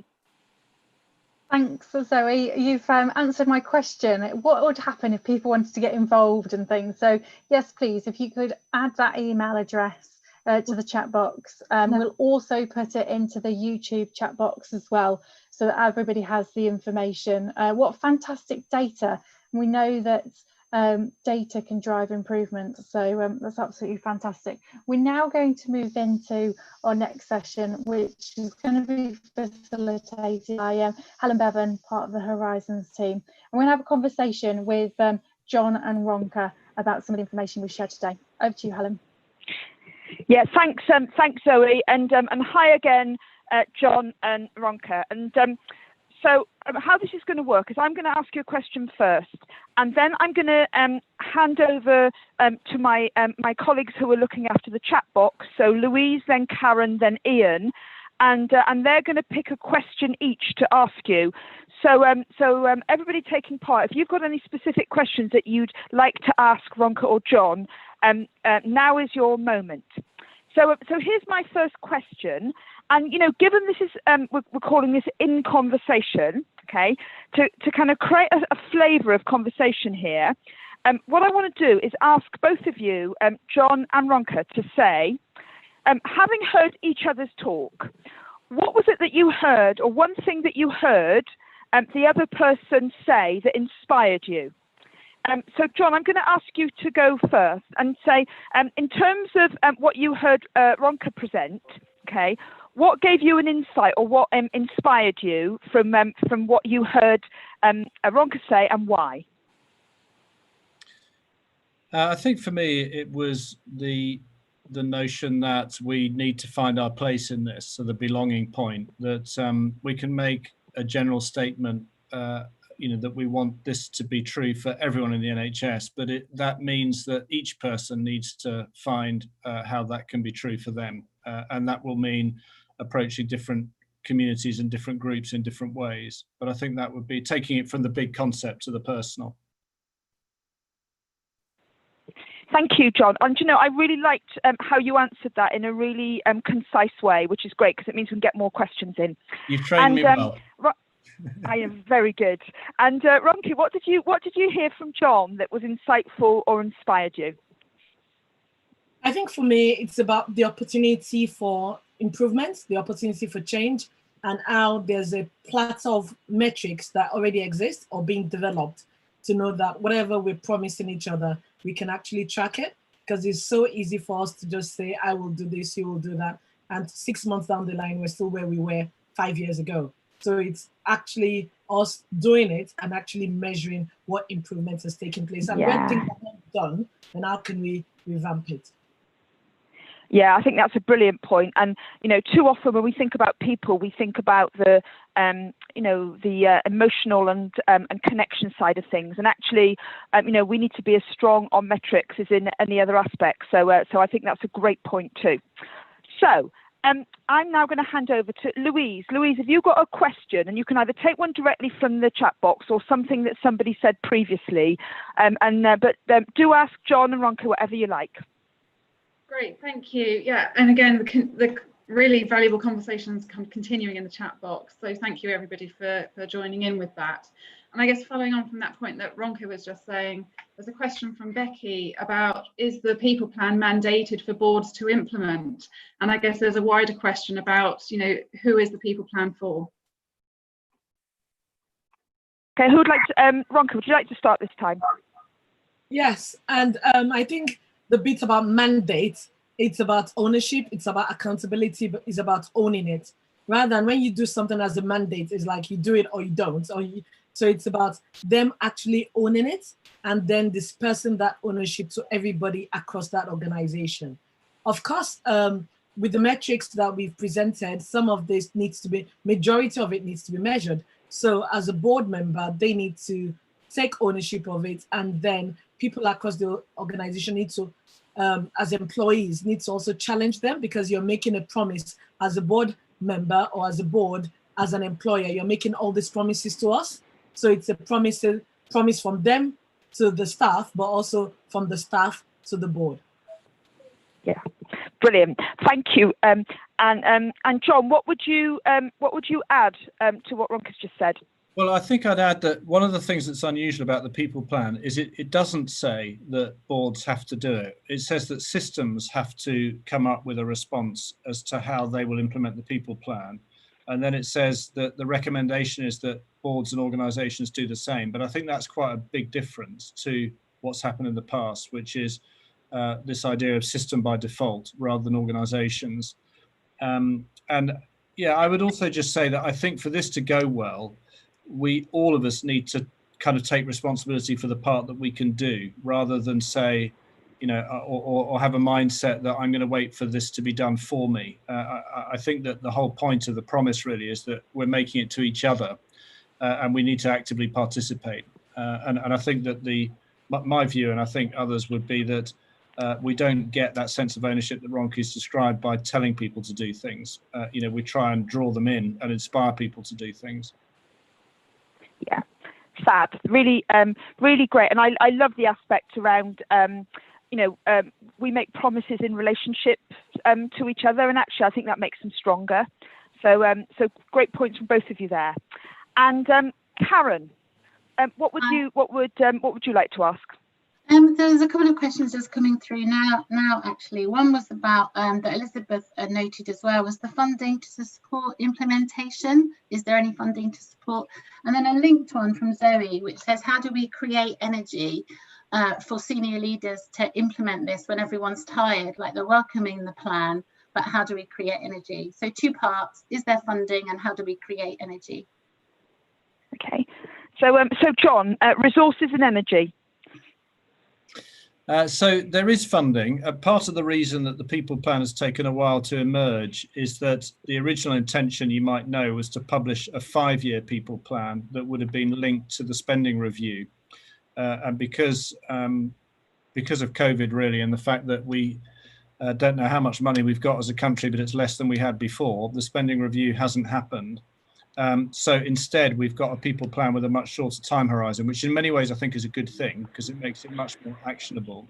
Thanks, Zoe. You've answered my question. What would happen if people wanted to get involved and things? So yes, please, if you could add that email address to the chat box. We'll also put it into the YouTube chat box as well, so that everybody has the information. What fantastic data. We know that data can drive improvement, so that's absolutely fantastic. We're now going to move into our next session, which is going to be facilitated by Helen Bevan, part of the Horizons team. And we're going to have a conversation with John and Ronka about some of the information we shared today. Over to you, Helen. Yeah, thanks Zoe, and hi again, John and Ronka. And so how this is going to work is I'm going to ask you a question first, and then I'm going to hand over to my colleagues who are looking after the chat box. So Louise, then Karen, then Ian, and they're going to pick a question each to ask you. So everybody taking part, if you've got any specific questions that you'd like to ask Ronka or John, now is your moment. So here's my first question. And, you know, given this is, we're calling this in conversation, okay, to kind of create a flavour of conversation here, what I want to do is ask both of you, John and Ronka, to say, having heard each other's talk, what was it that you heard, or one thing that you heard the other person say that inspired you? So, John, I'm going to ask you to go first and say, in terms of what you heard Ronka present, okay, what gave you an insight, or what inspired you from what you heard Ronka say, and why? I think for me, it was the notion that we need to find our place in this, so the belonging point, that we can make a general statement, you know, that we want this to be true for everyone in the NHS, but that means that each person needs to find how that can be true for them, and that will mean approaching different communities and different groups in different ways. But I think that would be taking it from the big concept to the personal. Thank you, John. And, you know, I really liked how you answered that in a really concise way, which is great because it means we can get more questions in. You've trained me well. I am very good. And Ronki, what did you hear from John that was insightful or inspired you? I think for me, it's about the opportunity for improvement, the opportunity for change, and how there's a plateau of metrics that already exist or being developed to know that whatever we're promising each other, we can actually track it, because it's so easy for us to just say, I will do this, you will do that. And 6 months down the line, we're still where we were 5 years ago. So it's actually us doing it and actually measuring what improvements has taken place. And when things are not done, then how can we revamp it? Yeah, I think that's a brilliant point. And, you know, too often when we think about people, we think about the, you know, the emotional and connection side of things. And actually, you know, we need to be as strong on metrics as in any other aspect. So I think that's a great point too. So I'm now going to hand over to Louise. Louise, have you got a question? And you can either take one directly from the chat box or something that somebody said previously. But do ask John and Ronka whatever you like. Great, thank you. Yeah, and again, the really valuable conversations continuing in the chat box. So thank you everybody for joining in with that. And I guess following on from that point that Ronka was just saying, there's a question from Becky about, is the people plan mandated for boards to implement? And I guess there's a wider question about, you know, who is the people plan for? Okay, who would like to, Ronka, would you like to start this time? Yes, and I think the bit about mandate, it's about ownership, it's about accountability, but it's about owning it. Rather than when you do something as a mandate, it's like you do it or you don't. So it's about them actually owning it and then dispersing that ownership to everybody across that organization. Of course, with the metrics that we've presented, some of this needs to be, majority of it needs to be measured. So as a board member, they need to take ownership of it, and then people across the organization need to, as employees, need to also challenge them, because you're making a promise as a board member or as a board, as an employer, you're making all these promises to us. So it's a promise from them to the staff, but also from the staff to the board. Yeah, brilliant. Thank you. And John, what would you add to what Ronka's just said? Well, I think I'd add that one of the things that's unusual about the people plan is it doesn't say that boards have to do it. It says that systems have to come up with a response as to how they will implement the people plan. And then it says that the recommendation is that boards and organisations do the same. But I think that's quite a big difference to what's happened in the past, which is this idea of system by default rather than organisations. And yeah, I would also just say that I think for this to go well, all of us need to kind of take responsibility for the part that we can do, rather than say, you know, or have a mindset that I'm going to wait for this to be done for me. I think that the whole point of the promise really is that we're making it to each other, and we need to actively participate. And I think that my view, and I think others, would be that we don't get that sense of ownership that Ronka's described by telling people to do things. You know, we try and draw them in and inspire people to do things. Yeah, fab. Really, really great. And I love the aspect around, we make promises in relationship to each other, and actually I think that makes them stronger. So great points from both of you there. And Karen, what would you like to ask? There's a couple of questions just coming through now actually. One was about that Elizabeth noted as well, was the funding to support implementation. Is there any funding to support? And then a linked one from Zoe, which says, how do we create energy for senior leaders to implement this when everyone's tired, like they're welcoming the plan, but how do we create energy? So 2 parts, is there funding and how do we create energy? Okay, so John, resources and energy. So there is funding. Part of the reason that the people plan has taken a while to emerge is that the original intention, you might know, was to publish a 5-year people plan that would have been linked to the spending review. And because of COVID really, and the fact that we don't know how much money we've got as a country, but it's less than we had before, the spending review hasn't happened. So instead, we've got a people plan with a much shorter time horizon, which in many ways I think is a good thing because it makes it much more actionable.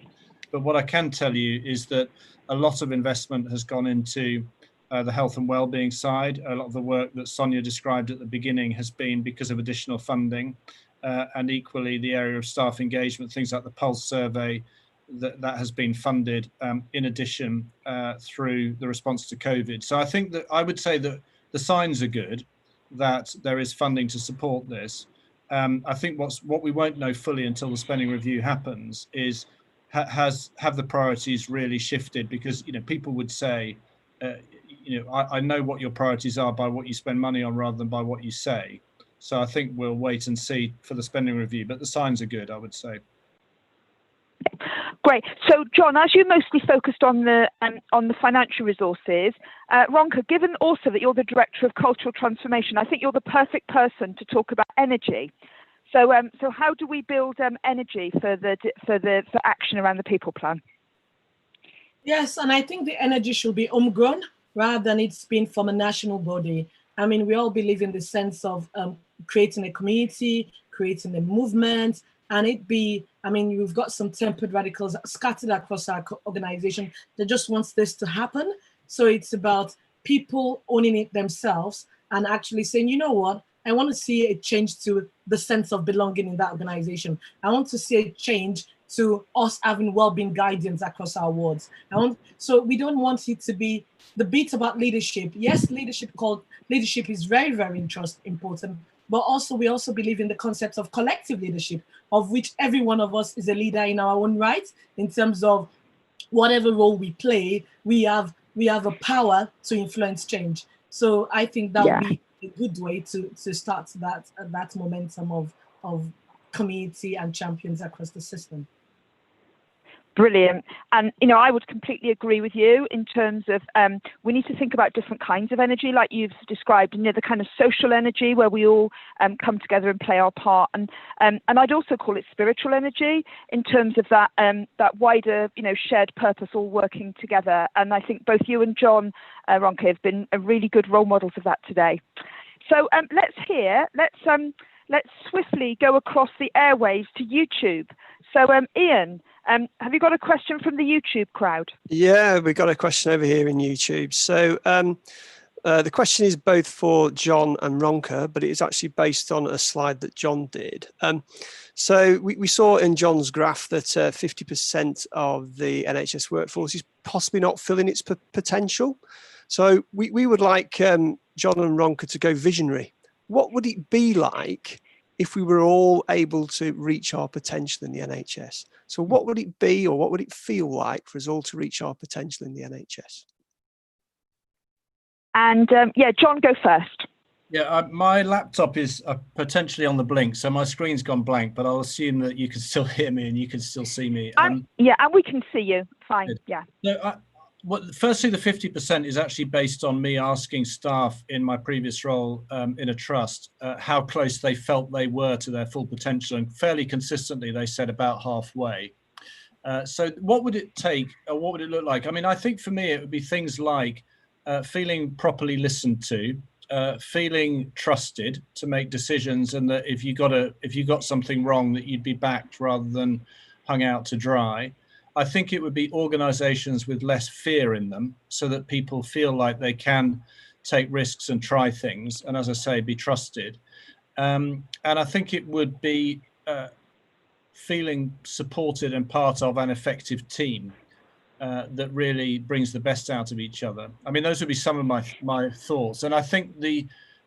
But what I can tell you is that a lot of investment has gone into the health and wellbeing side. A lot of the work that Sonia described at the beginning has been because of additional funding, and equally the area of staff engagement, things like the Pulse survey, that has been funded in addition through the response to COVID. So I think that I would say that the signs are good, that there is funding to support this. I think what we won't know fully until the spending review happens is have the priorities really shifted, because people would say I know what your priorities are by what you spend money on rather than by what you say. So I think we'll wait and see for the spending review, but the signs are good, I would say. Great. So, John, as you mostly focused on the financial resources, Ronka, given also that you're the Director of Cultural Transformation, I think you're the perfect person to talk about energy. So, how do we build energy for action around the people plan? Yes, and I think the energy should be homegrown rather than it's been from a national body. I mean, we all believe in the sense of creating a community, creating a movement, and we've got some tempered radicals scattered across our organization that just wants this to happen. So it's about people owning it themselves and actually saying, you know what, I want to see a change to the sense of belonging in that organization. I want to see a change to us having well-being guidance across our wards. So we don't want it to be the bit about leadership. Yes, leadership is very, very important, but also we also believe in the concept of collective leadership, of which every one of us is a leader in our own right. In terms of whatever role we play, we have a power to influence change. So I think that would be a good way to start that momentum of community and champions across the system. Brilliant. And, I would completely agree with you in terms of we need to think about different kinds of energy, like you've described, the kind of social energy where we all come together and play our part. And I'd also call it spiritual energy in terms of that wider, shared purpose, all working together. And I think both you and John, Ronka, have been really good role models of that today. So let's swiftly go across the airwaves to YouTube. So Ian, have you got a question from the YouTube crowd? Yeah, we got a question over here in YouTube. So the question is both for John and Ronka, but it is actually based on a slide that John did. So we saw in John's graph that 50% of the NHS workforce is possibly not filling its potential. So we would like John and Ronka to go visionary. What would it be like if we were all able to reach our potential in the NHS? So what would it be, or what would it feel like for us all to reach our potential in the NHS? And John, go first. Yeah, my laptop is potentially on the blink, so my screen's gone blank, but I'll assume that you can still hear me and you can still see me. And we can see you. Fine, good. Yeah. So, firstly, the 50% is actually based on me asking staff in my previous role in a trust how close they felt they were to their full potential, and fairly consistently they said about halfway. So what would it take, or what would it look like? I mean, I think for me it would be things like feeling properly listened to, feeling trusted to make decisions, and that if you got something wrong, that you'd be backed rather than hung out to dry. I think it would be organisations with less fear in them, so that people feel like they can take risks and try things, and as I say, be trusted. And I think it would be feeling supported and part of an effective team that really brings the best out of each other. I mean, those would be some of my thoughts. And I think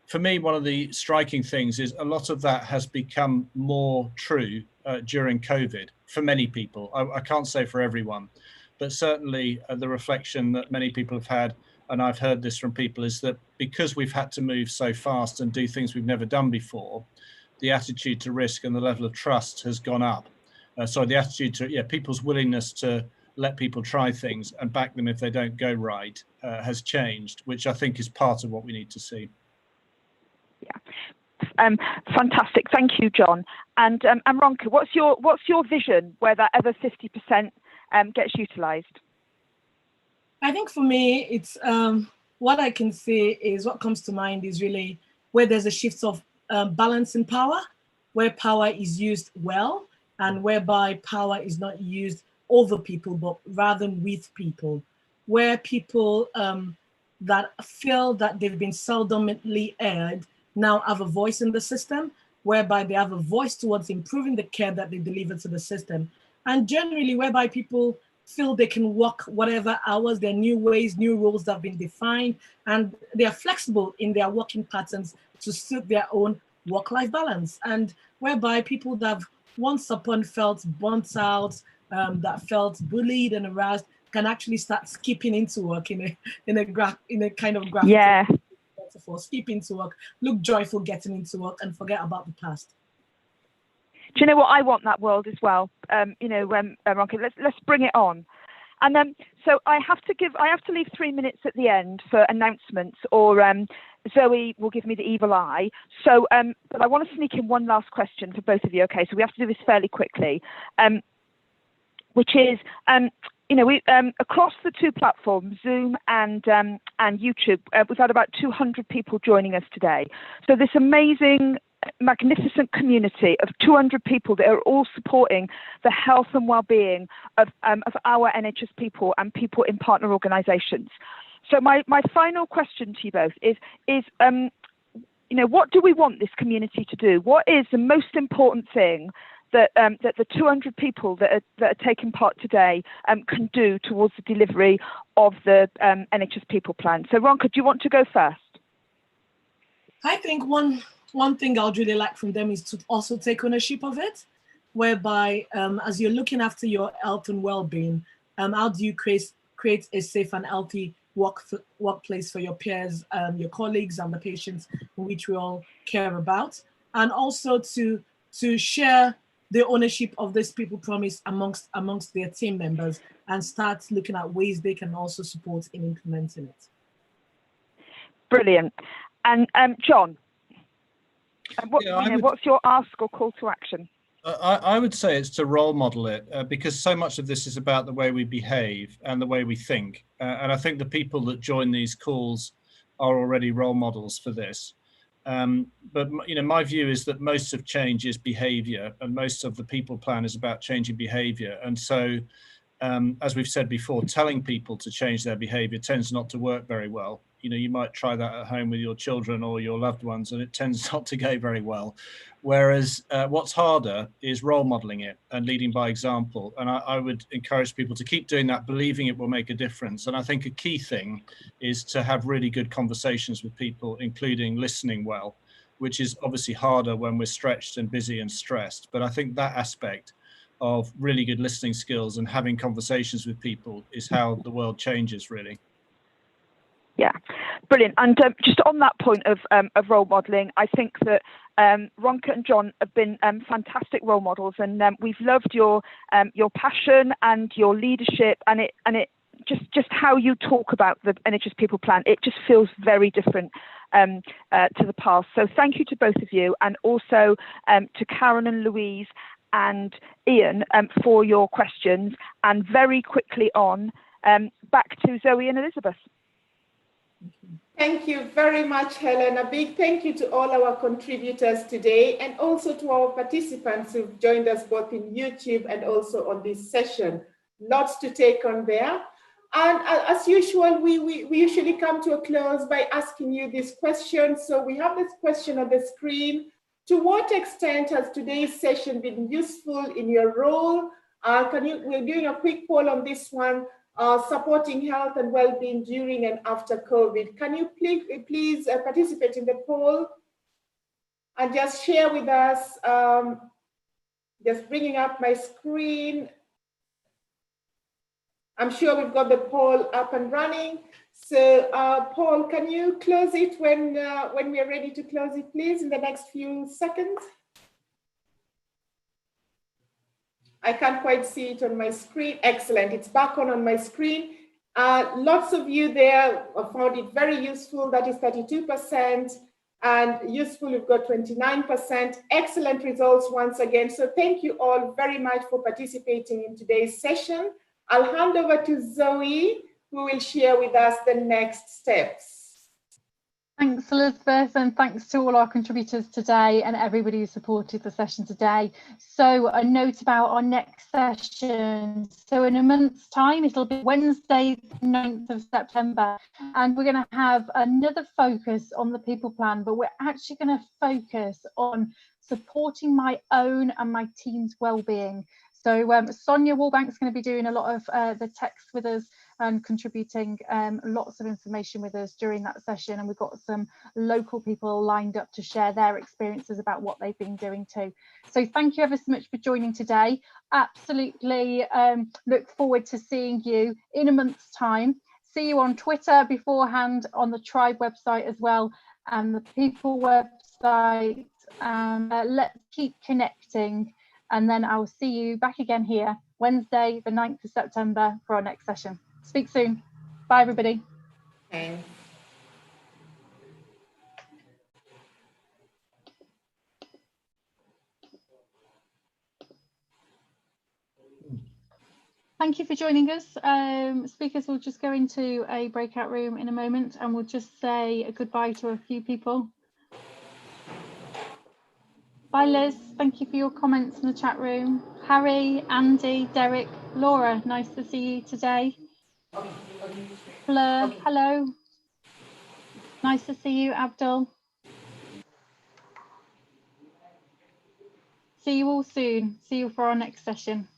for me, one of the striking things is a lot of that has become more true during COVID for many people. I can't say for everyone, but certainly the reflection that many people have had, and I've heard this from people, is that because we've had to move so fast and do things we've never done before, the attitude to risk and the level of trust has gone up. The attitude to people's willingness to let people try things and back them if they don't go right has changed, which I think is part of what we need to see. Yeah, fantastic. Thank you, John. And Ronke, what's your vision where that other 50% gets utilised? I think for me, it's what I can say is what comes to mind is really where there's a shift of balance in power, where power is used well, and whereby power is not used over people, but rather with people, where people that feel that they've been seldomly heard now have a voice in the system, whereby they have a voice towards improving the care that they deliver to the system. And generally whereby people feel they can work whatever hours, there are new ways, new rules that have been defined, and they are flexible in their working patterns to suit their own work-life balance. And whereby people that have once upon felt burnt out, that felt bullied and harassed, can actually start skipping into work in a kind of graphic metaphor. Skip into work, look joyful getting into work, and forget about the past. Do you know what? I want that world as well. Ronke, let's bring it on. And so I have to leave 3 minutes at the end for announcements, or Zoe will give me the evil eye. So, but I want to sneak in one last question for both of you. Okay, so we have to do this fairly quickly, which is, we across the two platforms, Zoom and YouTube, we've had about 200 people joining us today. So this amazing, magnificent community of 200 people that are all supporting the health and well-being of our NHS people and people in partner organisations. So my final question to you both is what do we want this community to do? What is the most important thing that the 200 people that are taking part today can do towards the delivery of the NHS People Plan? So Ronke, do you want to go first? I think one thing I'd really like from them is to also take ownership of it, whereby as you're looking after your health and well-being, how do you create a safe and healthy workplace for your peers, your colleagues, and the patients which we all care about, and also to share the ownership of this People Promise amongst their team members, and start looking at ways they can also support in implementing it. Brilliant. And John, what's your ask or call to action? I would say it's to role model it, because so much of this is about the way we behave and the way we think. And I think the people that join these calls are already role models for this. But my view is that most of change is behavior, and most of the People Plan is about changing behavior. And so, as we've said before, telling people to change their behavior tends not to work very well. You might try that at home with your children or your loved ones, and it tends not to go very well. Whereas what's harder is role modeling it and leading by example. And I would encourage people to keep doing that, believing it will make a difference. And I think a key thing is to have really good conversations with people, including listening well, which is obviously harder when we're stretched and busy and stressed. But I think that aspect of really good listening skills and having conversations with people is how the world changes, really. Yeah, brilliant. And just on that point of role modelling, I think that Ronke and John have been fantastic role models, and we've loved your passion and your leadership, and it just how you talk about the NHS People Plan. It just feels very different to the past. So thank you to both of you, and also to Karen and Louise and Ian for your questions. And very quickly on back to Zoe and Elizabeth. Thank you very much, Helen. A big thank you to all our contributors today, and also to our participants who've joined us both in YouTube and also on this session. Lots to take on there. And as usual, we usually come to a close by asking you this question. So we have this question on the screen. To what extent has today's session been useful in your role? We're doing a quick poll on this one, supporting health and well-being during and after COVID. Can you please participate in the poll and just share with us, just bringing up my screen. I'm sure we've got the poll up and running. So Paul, can you close it when we're ready to close it, please, in the next few seconds? I can't quite see it on my screen. Excellent, it's back on my screen. Lots of you there found it very useful. That is 32%. And useful, we've got 29%. Excellent results once again. So thank you all very much for participating in today's session. I'll hand over to Zoe, who will share with us the next steps. Thanks, Elizabeth, and thanks to all our contributors today and everybody who supported the session today. So a note about our next session. So in a month's time, it'll be Wednesday, 9th of September, and we're going to have another focus on the people plan, but we're actually going to focus on supporting my own and my team's well-being. So Sonia Wallbank's going to be doing a lot of the text with us and contributing lots of information with us during that session, and we've got some local people lined up to share their experiences about what they've been doing too. So thank you ever so much for joining today. Absolutely look forward to seeing you in a month's time. See you on Twitter beforehand, on the Tribe website as well, and the People website. Let's keep connecting, and then I'll see you back again here Wednesday the 9th of September for our next session. Speak soon. Bye, everybody. Okay. Thank you for joining us. Speakers will just go into a breakout room in a moment, and we'll just say a goodbye to a few people. Bye, Liz. Thank you for your comments in the chat room. Harry, Andy, Derek, Laura, nice to see you today. Fleur, hello. Nice to see you, Abdul. See you all soon. See you for our next session.